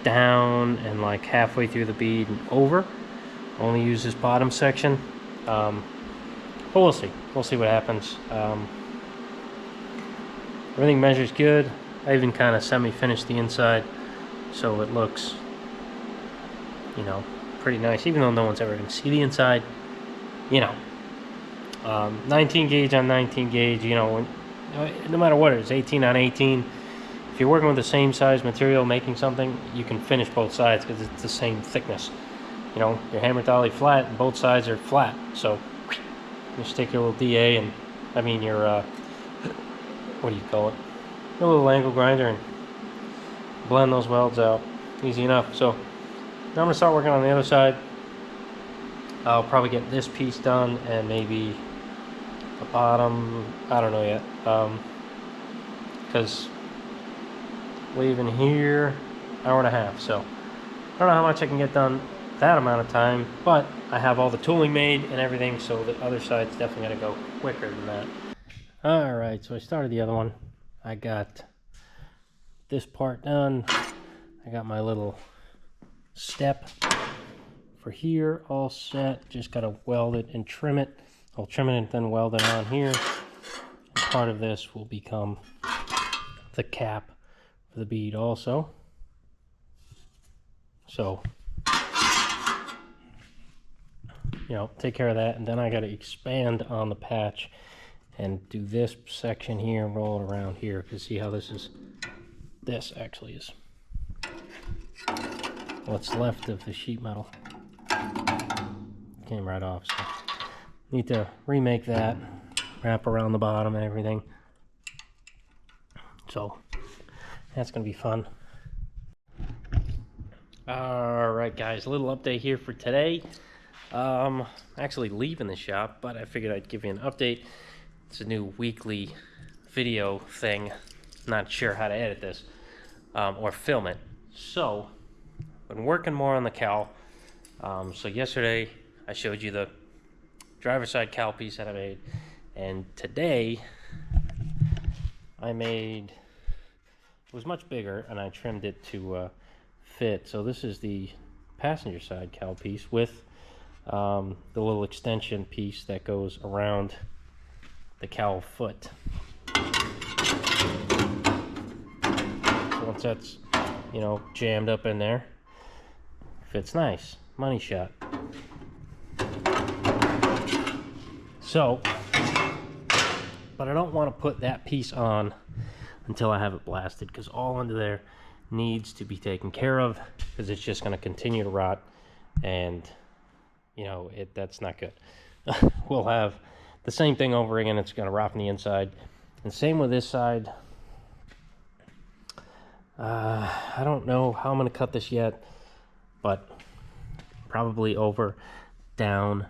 down, and like halfway through the bead and over. Only use this bottom section, but we'll see what happens. Everything measures good. I even kind of semi-finished the inside, so it looks, you know, pretty nice, even though no one's ever going to see the inside. You know, 19 gauge on 19 gauge, you know, no matter what it is, 18 on 18, if you're working with the same size material making something, you can finish both sides because it's the same thickness. You know, your hammer dolly flat and both sides are flat, so just take your little DA and, I mean your, what do you call it, a little angle grinder, and blend those welds out. Easy enough. So now I'm going to start working on the other side. I'll probably get this piece done and maybe the bottom, I don't know yet, because leaving here, hour and a half, so I don't know how much I can get done that amount of time, but I have all the tooling made and everything, so the other side's definitely going to go quicker than that. Alright, so I started the other one. I got this part done. I got my little step for here all set. Just got to weld it and trim it. I'll trim it and then weld it on here. And part of this will become the cap for the bead also. So, you know, take care of that, and then I got to expand on the patch and do this section here and roll it around here, because see how this actually is what's left of the sheet metal. Came right off, so need to remake that, wrap around the bottom and everything. So that's gonna be fun. Alright guys, a little update here for today. Actually leaving the shop, but I figured I'd give you an update. It's a new weekly video thing. Not sure how to edit this or film it. So been working more on the cowl. So yesterday I showed you the driver's side cowl piece that I made. And today I made, it was much bigger and I trimmed it to fit. So this is the passenger side cowl piece with the little extension piece that goes around the cowl foot. So once that's, you know, jammed up in there, fits nice. Money shot. So, but I don't want to put that piece on until I have it blasted, because all under there needs to be taken care of, because it's just going to continue to rot, and you know, that's not good. We'll have the same thing over again. It's going to rot from the inside, and same with this side. I don't know how I'm going to cut this yet, but probably over, down,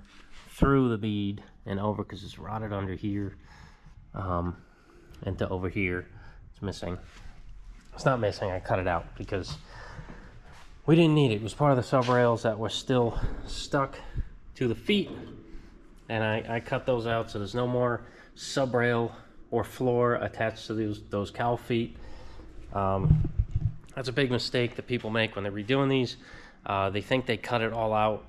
through the bead, and over, because it's rotted under here, and to over here. It's missing. It's not missing, I cut it out because we didn't need it. It was part of the sub rails that were still stuck to the feet, and I cut those out, so there's no more sub rail or floor attached to those cowl feet. That's a big mistake that people make when they're redoing these. They think they cut it all out,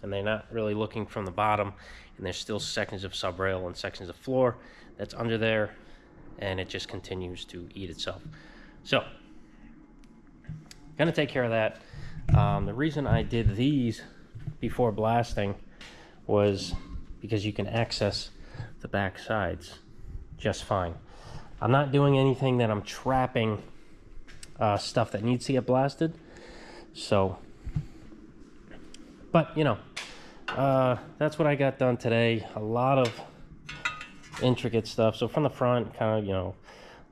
and they're not really looking from the bottom, and there's still sections of sub rail and sections of floor that's under there, and it just continues to eat itself. So, gonna take care of that. The reason I did these before blasting was because you can access the back sides just fine. I'm not doing anything that I'm trapping stuff that needs to get blasted. So, but you know, that's what I got done today. A lot of intricate stuff. So from the front, kind of, you know,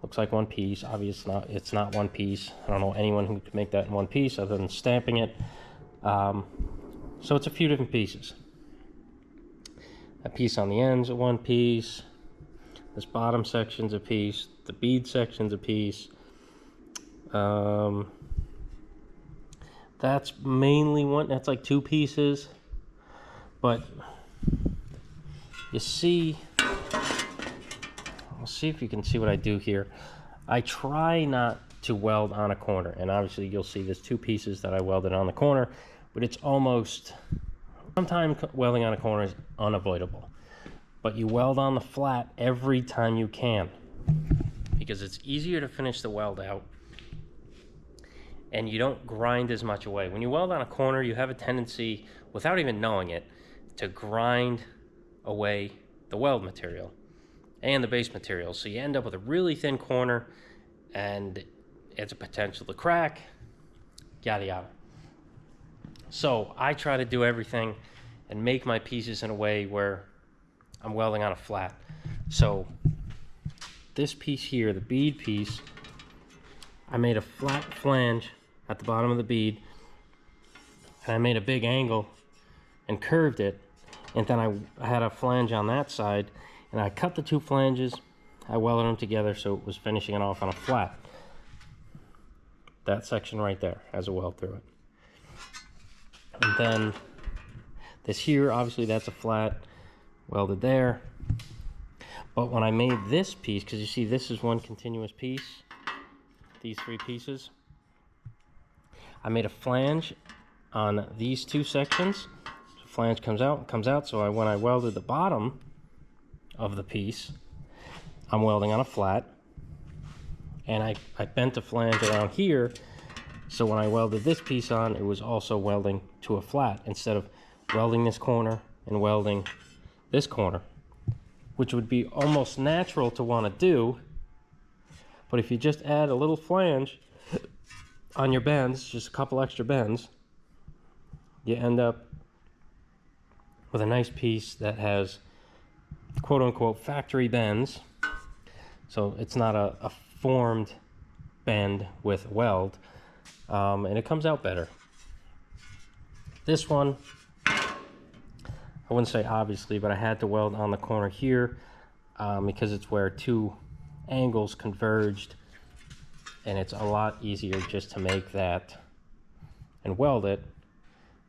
looks like one piece. Obviously it's not one piece. I don't know anyone who could make that in one piece other than stamping it. So it's a few different pieces. A piece on the ends of one piece. This bottom section's a piece. The bead section's a piece. That's mainly one. That's like two pieces. But you see, I'll see if you can see what I do here. I try not to weld on a corner, and obviously you'll see there's two pieces that I welded on the corner, but it's almost, sometimes welding on a corner is unavoidable, but you weld on the flat every time you can, because it's easier to finish the weld out and you don't grind as much away. When you weld on a corner, you have a tendency, without even knowing it, to grind away the weld material and the base material. So you end up with a really thin corner, and it's a potential to crack, yada yada. So I try to do everything and make my pieces in a way where I'm welding on a flat. So this piece here, the bead piece, I made a flat flange at the bottom of the bead, and I made a big angle and curved it, and then I had a flange on that side, and I cut the two flanges, I welded them together so it was finishing it off on a flat. That section right there has a weld through it. And then this here, obviously that's a flat, welded there. But when I made this piece, because you see this is one continuous piece, these three pieces, I made a flange on these two sections. The flange comes out, so when I welded the bottom of the piece, I'm welding on a flat, and I bent a flange around here, so when I welded this piece on, it was also welding to a flat, instead of welding this corner and welding this corner, which would be almost natural to want to do, but if you just add a little flange on your bends, just a couple extra bends, you end up with a nice piece that has quote-unquote factory bends. So it's not a formed bend with weld, and it comes out better. This one, I wouldn't say obviously, but I had to weld on the corner here because it's where two angles converged, and it's a lot easier just to make that and weld it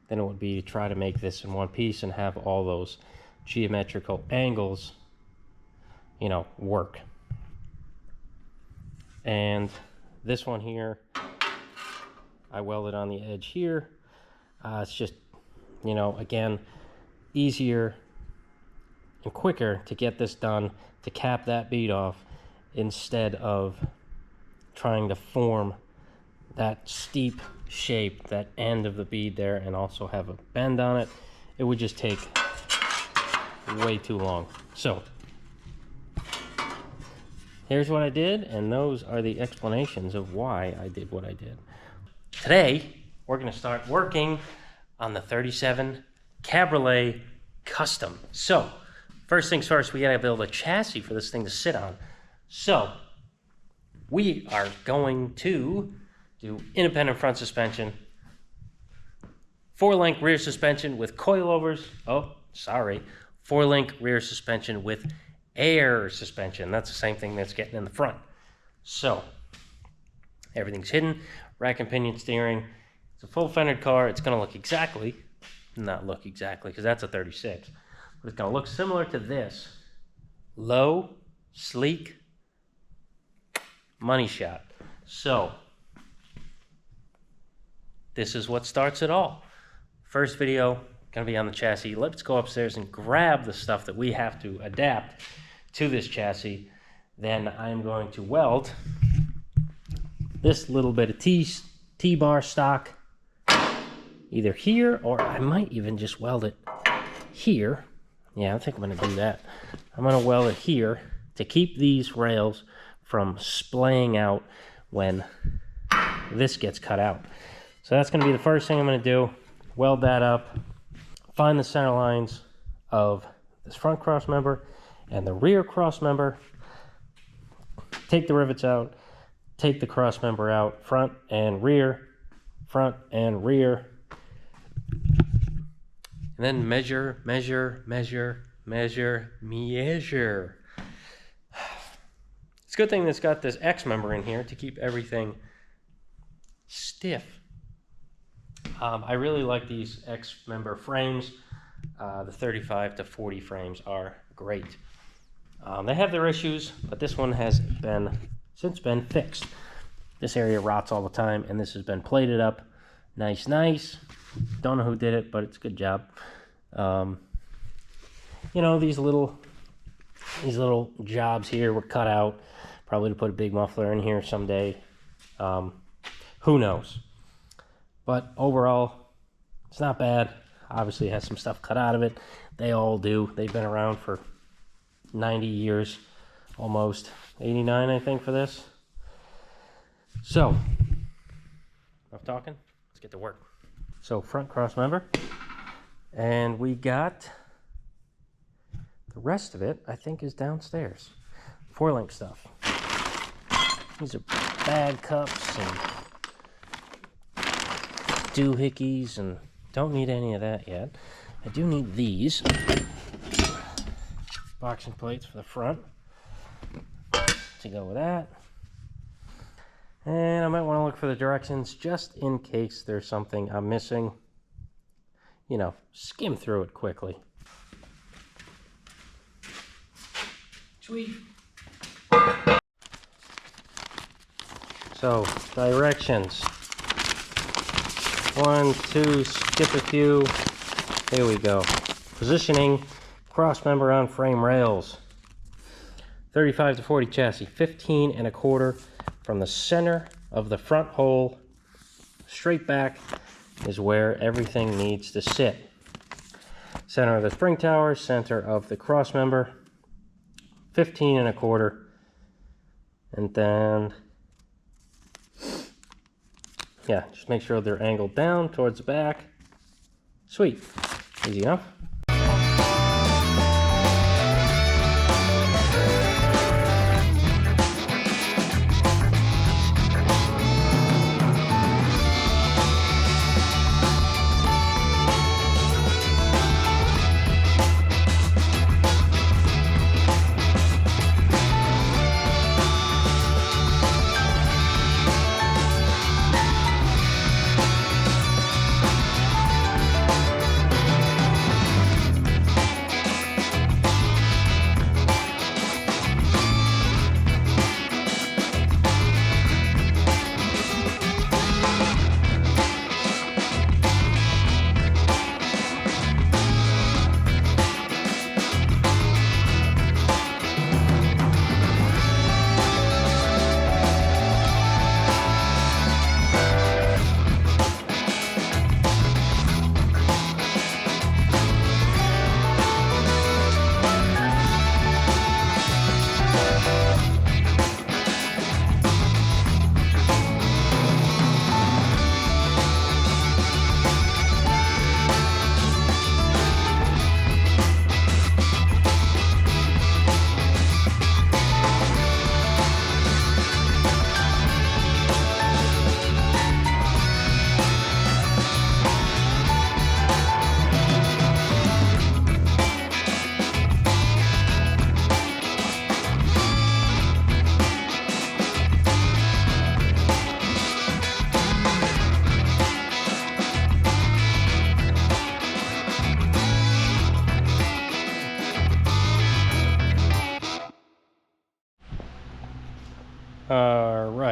than it would be to try to make this in one piece and have all those geometrical angles, you know, work. And this one here, I welded on the edge here. It's just, you know, again, easier and quicker to get this done, to cap that bead off, instead of trying to form that steep shape, that end of the bead there, and also have a bend on it. It would just take way too long. So here's what I did, and those are the explanations of why I did what I did. Today, we're going to start working on the 37 Cabriolet Custom. So, first things first, we got to build a chassis for this thing to sit on. So, we are going to do independent front suspension, 4-link rear suspension with coilovers. Oh, sorry. 4-link rear suspension with air suspension. That's the same thing that's getting in the front. So, everything's hidden. Rack and pinion steering. It's a full fendered car. It's going to look exactly, not look exactly, because that's a 36. But it's going to look similar to this. Low, sleek, money shot. So, this is what starts it all. First video, going to be on the chassis. Let's go upstairs and grab the stuff that we have to adapt to this chassis. Then I'm going to weld this little bit of T-bar stock either here, or I might even just weld it here. Yeah, I think I'm going to do that. I'm going to weld it here to keep these rails from splaying out when this gets cut out. So that's going to be the first thing I'm going to do. Weld that up, find the center lines of this front cross member and the rear cross member, take the rivets out, take the cross member out, front and rear, and then measure. It's a good thing that's got this X member in here to keep everything stiff. I really like these X member frames. The 35 to 40 frames are great. They have their issues, but this one has since been fixed. This area rots all the time, and this has been plated up nice. Don't know who did it, but it's a good job. You know, these little jobs here were cut out, probably to put a big muffler in here someday. Who knows? But overall, it's not bad. Obviously, it has some stuff cut out of it. They all do. They've been around for 90 years, almost 89, I think, for this. So, enough talking. Let's get to work. So, front cross member, and we got the rest of it. I think is downstairs. 4-link stuff. These are bag cups and doohickeys, and don't need any of that yet. I do need these boxing plates for the front to go with that. And I might want to look for the directions just in case there's something I'm missing. You know, skim through it quickly. Sweet. So, directions. 1, 2, skip a few. Here we go. Positioning, cross member on frame rails. 35 to 40 chassis, 15 1/4 from the center of the front hole straight back is where everything needs to sit. Center of the spring tower, center of the cross member, 15 1/4, and then yeah, just make sure they're angled down towards the back. Sweet, easy enough.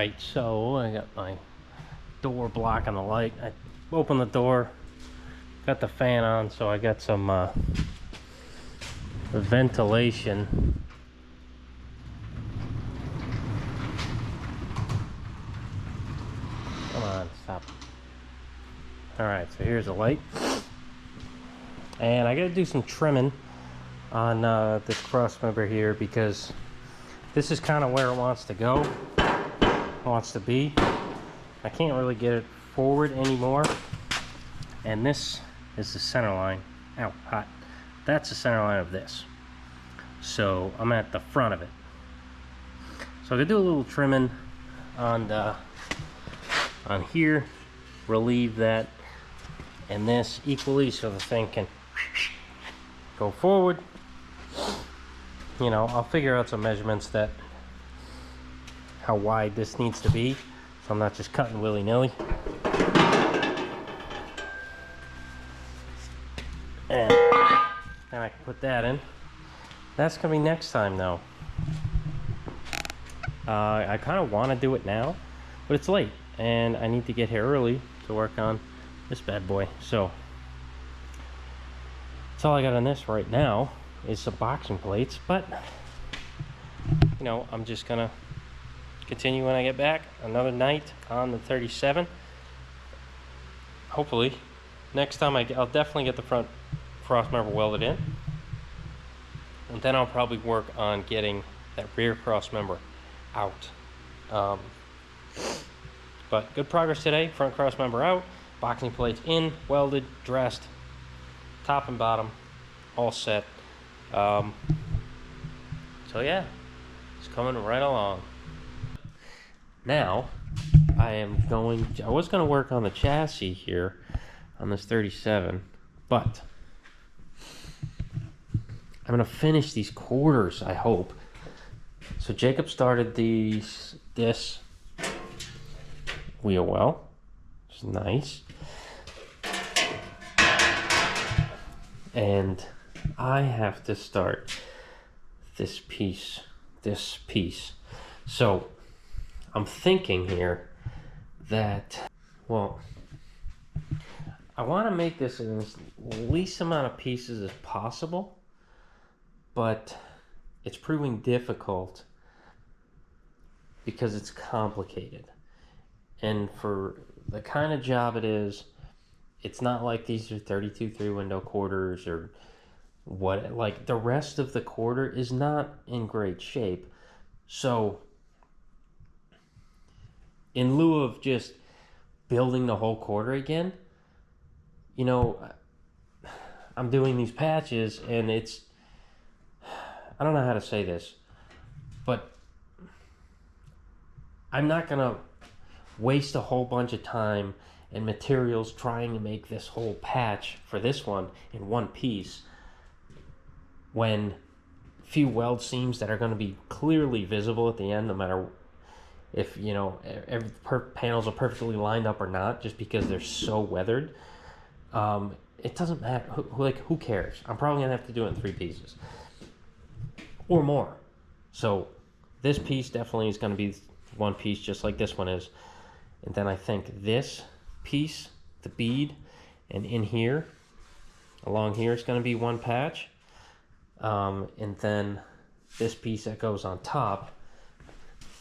Alright, so I got my door blocking the light. I opened the door, got the fan on, so I got some ventilation. Come on, stop. Alright, so here's the light. And I gotta do some trimming on this cross member here because this is kind of where it wants to go, wants to be. I can't really get it forward anymore. And this is the center line. Ow, hot. That's the center line of this. So I'm at the front of it. So I'm gonna do a little trimming on here, relieve that and this equally so the thing can go forward. You know, I'll figure out some measurements that how wide this needs to be, so I'm not just cutting willy-nilly. And then I can put that in. That's gonna be next time though. I kind of want to do it now, but it's late and I need to get here early to work on this bad boy. So that's all I got on this right now is some boxing plates, but you know, I'm just gonna continue when I get back. Another night on the 37. Hopefully next time I'll definitely get the front cross member welded in, and then I'll probably work on getting that rear cross member out. But good progress today. Front cross member out, boxing plates in, welded, dressed, top and bottom all set. So yeah, it's coming right along. Now I was going to work on the chassis here on this 37, but I'm going to finish these quarters, I hope. So Jacob started this wheel well, which is nice. And I have to start this piece. So I'm thinking here that, well, I want to make this in the least amount of pieces as possible, but it's proving difficult because it's complicated. And for the kind of job it is, it's not like these are 32 3-window quarters or what, like the rest of the quarter is not in great shape. So in lieu of just building the whole quarter again, you know, I'm doing these patches and it's, I don't know how to say this, but I'm not gonna waste a whole bunch of time and materials trying to make this whole patch for this one in one piece when a few weld seams that are going to be clearly visible at the end, no matter if, you know, every panels are perfectly lined up or not, just because they're so weathered. It doesn't matter. Who cares? I'm probably gonna have to do it in 3 pieces or more. So this piece definitely is going to be one piece, just like this one is. And then I think this piece, the bead, and in here, along here, it's going to be one patch. And then this piece that goes on top,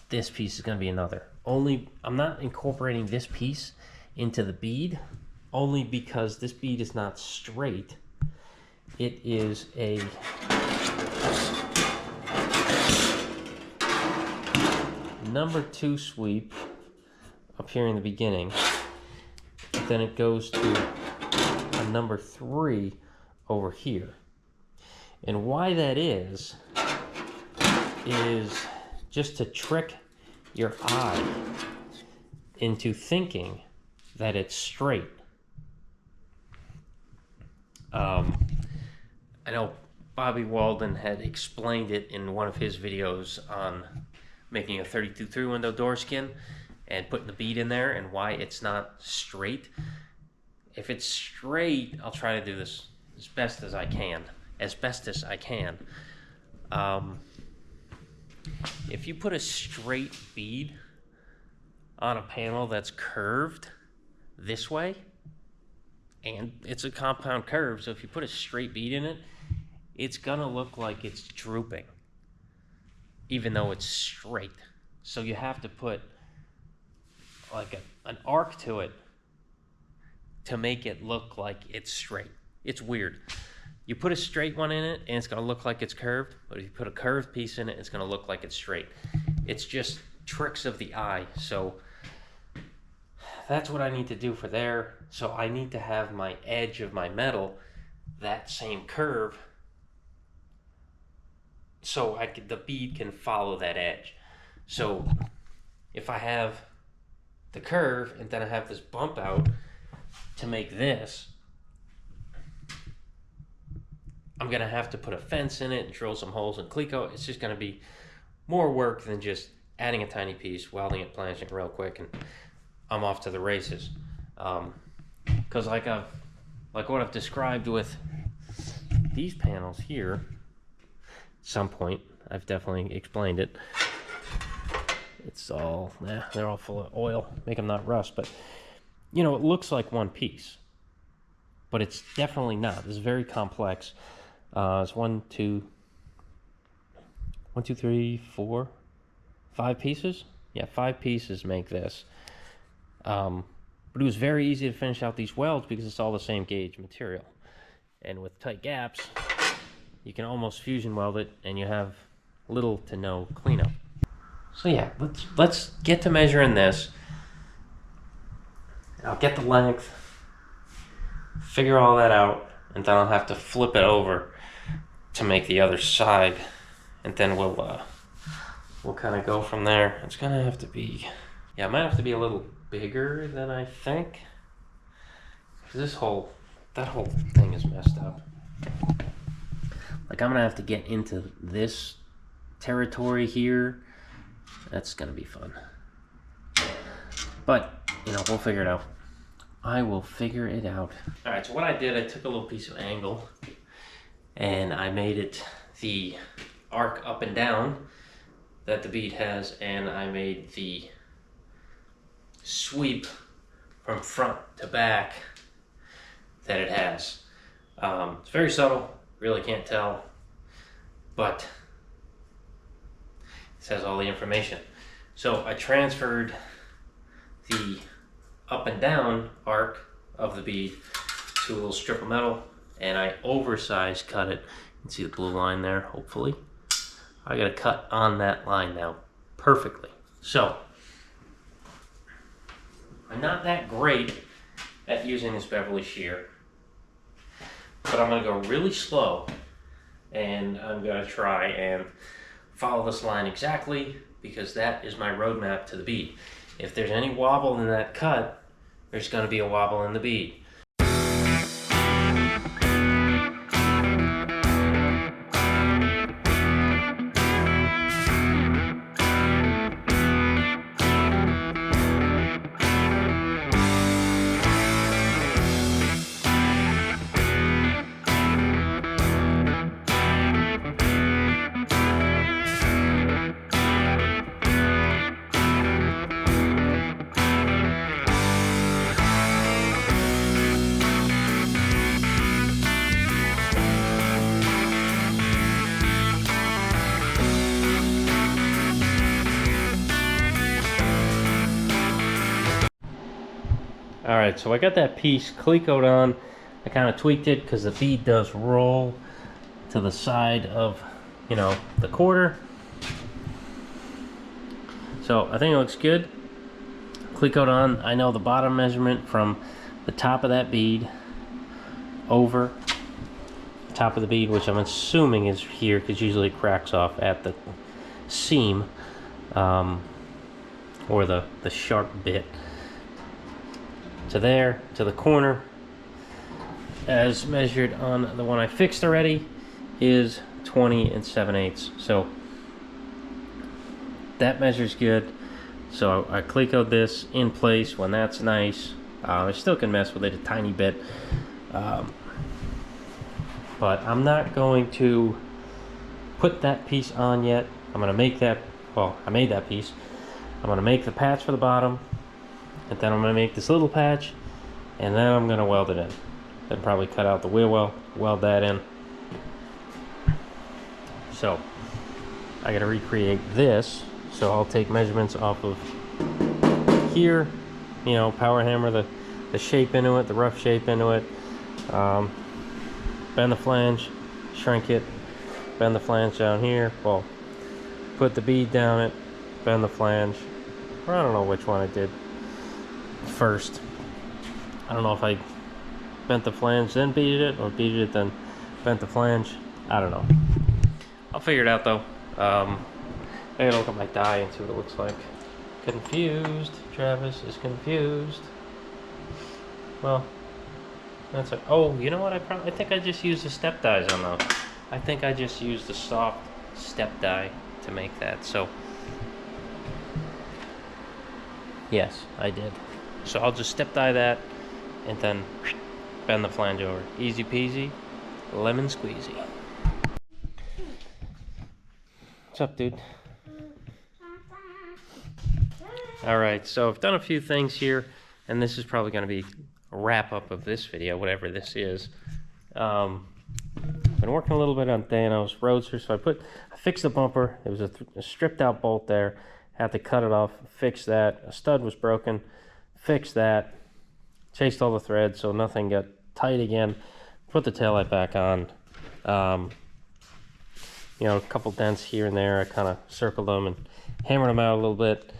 this piece is going to be another. Only, I'm not incorporating this piece into the bead, only because this bead is not straight. It is a number 2 sweep up here in the beginning, then it goes to a number 3 over here. And why that is just to trick your eye into thinking that it's straight. I know Bobby Walden had explained it in one of his videos on making a 32 3-window door skin and putting the bead in there and why it's not straight. If it's straight, I'll try to do this as best as I can. If you put a straight bead on a panel that's curved this way, and it's a compound curve, so if you put a straight bead in it, it's gonna look like it's drooping, even though it's straight. So you have to put like an arc to it to make it look like it's straight. It's weird. You put a straight one in it and it's gonna look like it's curved, but if you put a curved piece in it, it's gonna look like it's straight. It's just tricks of the eye. So that's what I need to do for there. So I need to have my edge of my metal that same curve, so the bead can follow that edge. So if I have the curve and then I have this bump out to make this, I'm gonna have to put a fence in it and drill some holes in Cleco. It's just gonna be more work than just adding a tiny piece, welding it, planching it real quick, and I'm off to the races. Because like what I've described with these panels here, at some point I've definitely explained it. It's all, they're all full of oil, make them not rust, but you know, it looks like one piece, but it's definitely not. This is very complex. It's 1, 2, 3, 4, 5 pieces. Yeah, 5 pieces make this. But it was very easy to finish out these welds because it's all the same gauge material. And with tight gaps, you can almost fusion weld it and you have little to no cleanup. So yeah, let's get to measuring this. I'll get the length, figure all that out, and then I'll have to flip it over to make the other side, and then we'll kind of go from there. It's gonna have to be, yeah, it might have to be a little bigger than I think, because that whole thing is messed up. Like, I'm gonna have to get into this territory here. That's gonna be fun, but you know, we'll figure it out. I will figure it out. All right, so what I did, I took a little piece of angle and I made it the arc up and down that the bead has, and I made the sweep from front to back that it has. It's very subtle, really can't tell, but it says all the information. So I transferred the up and down arc of the bead to a little strip of metal, and I oversized cut it. You can see the blue line there, hopefully. I got to cut on that line now perfectly. So I'm not that great at using this bevelly shear, but I'm going to go really slow, and I'm going to try and follow this line exactly, because that is my roadmap to the bead. If there's any wobble in that cut, there's going to be a wobble in the bead. Alright, so I got that piece clecoed on. I kind of tweaked it because the bead does roll to the side of, you know, the quarter. So I think it looks good. Clecoed on. I know the bottom measurement from the top of that bead over the top of the bead, which I'm assuming is here because usually it cracks off at the seam, or the sharp bit. To there, to the corner, as measured on the one I fixed already, is 20 7/8. So that measures good. So I clecoed this in place when that's nice. I still can mess with it a tiny bit, but I'm not going to put that piece on yet. I'm going to make that, well, I made that piece. I'm going to make the patch for the bottom, And then I'm gonna make this little patch, and then I'm gonna weld it in. Then probably cut out the wheel well, weld that in. So I gotta recreate this. So I'll take measurements off of here, you know, power hammer the shape into it, the rough shape into it, bend the flange, shrink it, bend the flange down here, well, put the bead down it, bend the flange, or I don't know which one I did first. I don't know if I bent the flange then beaded it, or beaded it then bent the flange. I don't know. I'll figure it out though. I gotta look at my die and see what it looks like. Confused. Travis is confused. Well, that's it. Oh, you know what? I think I just used the step dies on those. I think I just used the soft step die to make that. So, yes, I did. So I'll just step die that and then bend the flange over. Easy peasy, lemon squeezy. What's up, dude? Alright, so I've done a few things here, and this is probably going to be a wrap-up of this video, whatever this is. Been working a little bit on Thanos Roadster, so I fixed the bumper. It was a stripped-out bolt there. Had to cut it off, fix that. A stud was broken, fixed that. Chased all the threads so nothing got tight again. Put the taillight back on. You know, a couple dents here and there. I kind of circled them and hammered them out a little bit.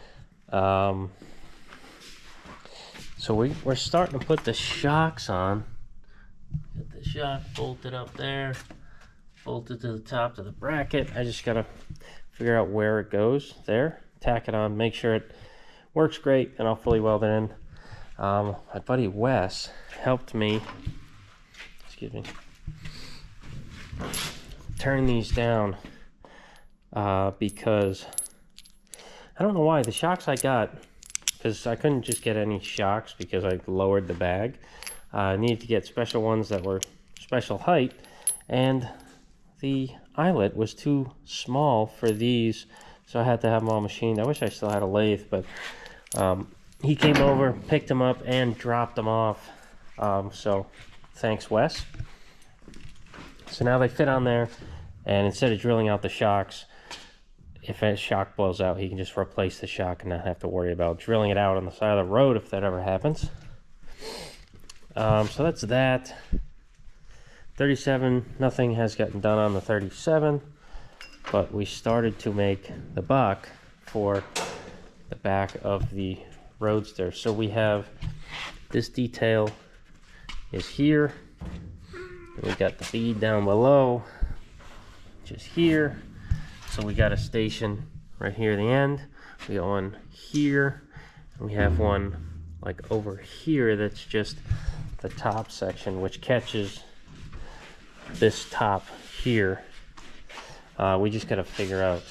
So we're starting to put the shocks on. Get the shock bolted up there, bolted to the top of the bracket. I just gotta figure out where it goes there, tack it on, make sure it works great, and I'll fully weld it in. My buddy Wes helped me, excuse me, turn these down because I don't know why the shocks I got, because I couldn't just get any shocks because I lowered the bag. I needed to get special ones that were special height, and the eyelet was too small for these, so I had to have them all machined. I wish I still had a lathe, but he came over, picked them up, and dropped them off. So thanks, Wes. So now they fit on there, and instead of drilling out the shocks, if a shock blows out, he can just replace the shock and not have to worry about drilling it out on the side of the road if that ever happens. So that's that. 37, nothing has gotten done on the 37, but we started to make the buck for the back of the Roadster. So we have this detail is here. We got the bead down below, just here. So we got a station right here at the end. We got one here. We have one like over here that's just the top section, which catches this top here. We just got to figure out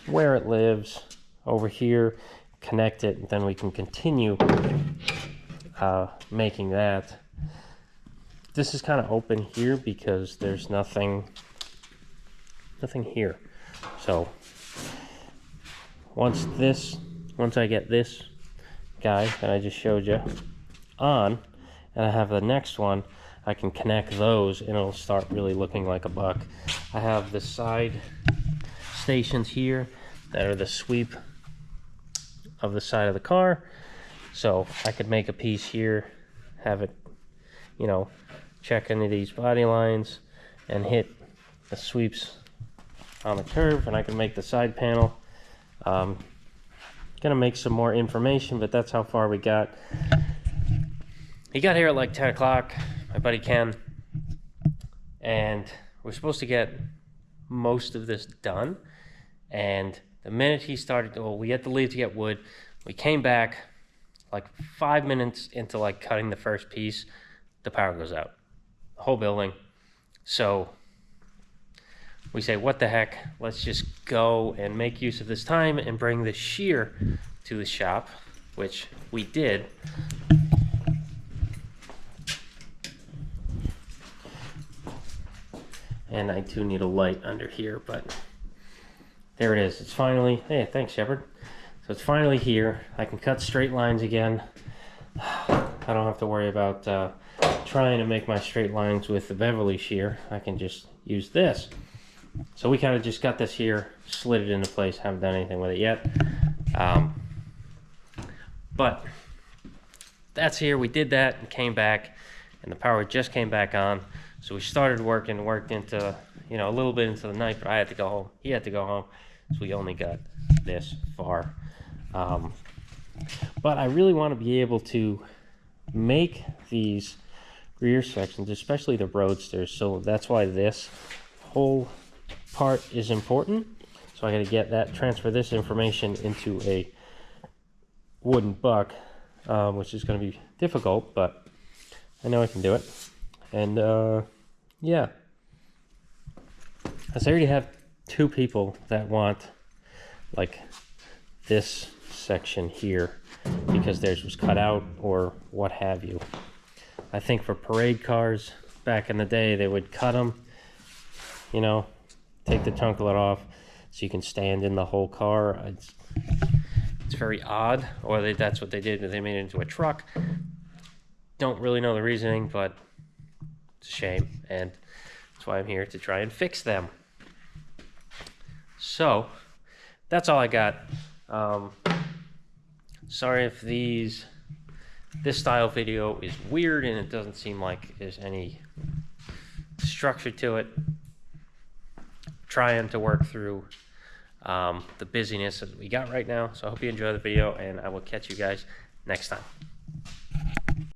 where it lives over here, connect it, and then we can continue making that. This is kind of open here because there's nothing here. So once I get this guy that I just showed you on, and I have the next one, I can connect those and it'll start really looking like a buck. I have the side stations here that are the sweep of the side of the car, so I could make a piece here, have it, you know, check into these body lines and hit the sweeps on the curve, and I can make the side panel. Gonna make some more information, but that's how far we got. He got here at like 10 o'clock, my buddy Ken, and we're supposed to get most of this done. And the minute he started, well, we had to leave to get wood. We came back like 5 minutes into like cutting the first piece, the power goes out, the whole building. So we say, what the heck, let's just go and make use of this time and bring the shear to the shop, which we did. And I do need a light under here, but there it is. It's finally, hey, thanks, Shepard. So it's finally here. I can cut straight lines again. I don't have to worry about trying to make my straight lines with the Beverly shear. I can just use this. So we kind of just got this here, slid it into place, haven't done anything with it yet. But that's here, we did that and came back, and the power just came back on. So we started working, worked into, you know, a little bit into the night, but I had to go home. He had to go home, so we only got this far. But I really want to be able to make these rear sections, especially the roadsters, so that's why this whole part is important. So I got to get that, transfer this information into a wooden buck, which is going to be difficult, but I know I can do it. And yeah, I already have 2 people that want like this section here because theirs was cut out or what have you. I think for parade cars back in the day, they would cut them, you know, take the trunk lid off so you can stand in the whole car. It's very odd, or that's what they did. They made it into a truck. Don't really know the reasoning, but it's a shame, and that's why I'm here to try and fix them. So that's all I got. Sorry if this style video is weird and it doesn't seem like there's any structure to it. Trying to work through the busyness that we got right now. So I hope you enjoy the video, and I will catch you guys next time.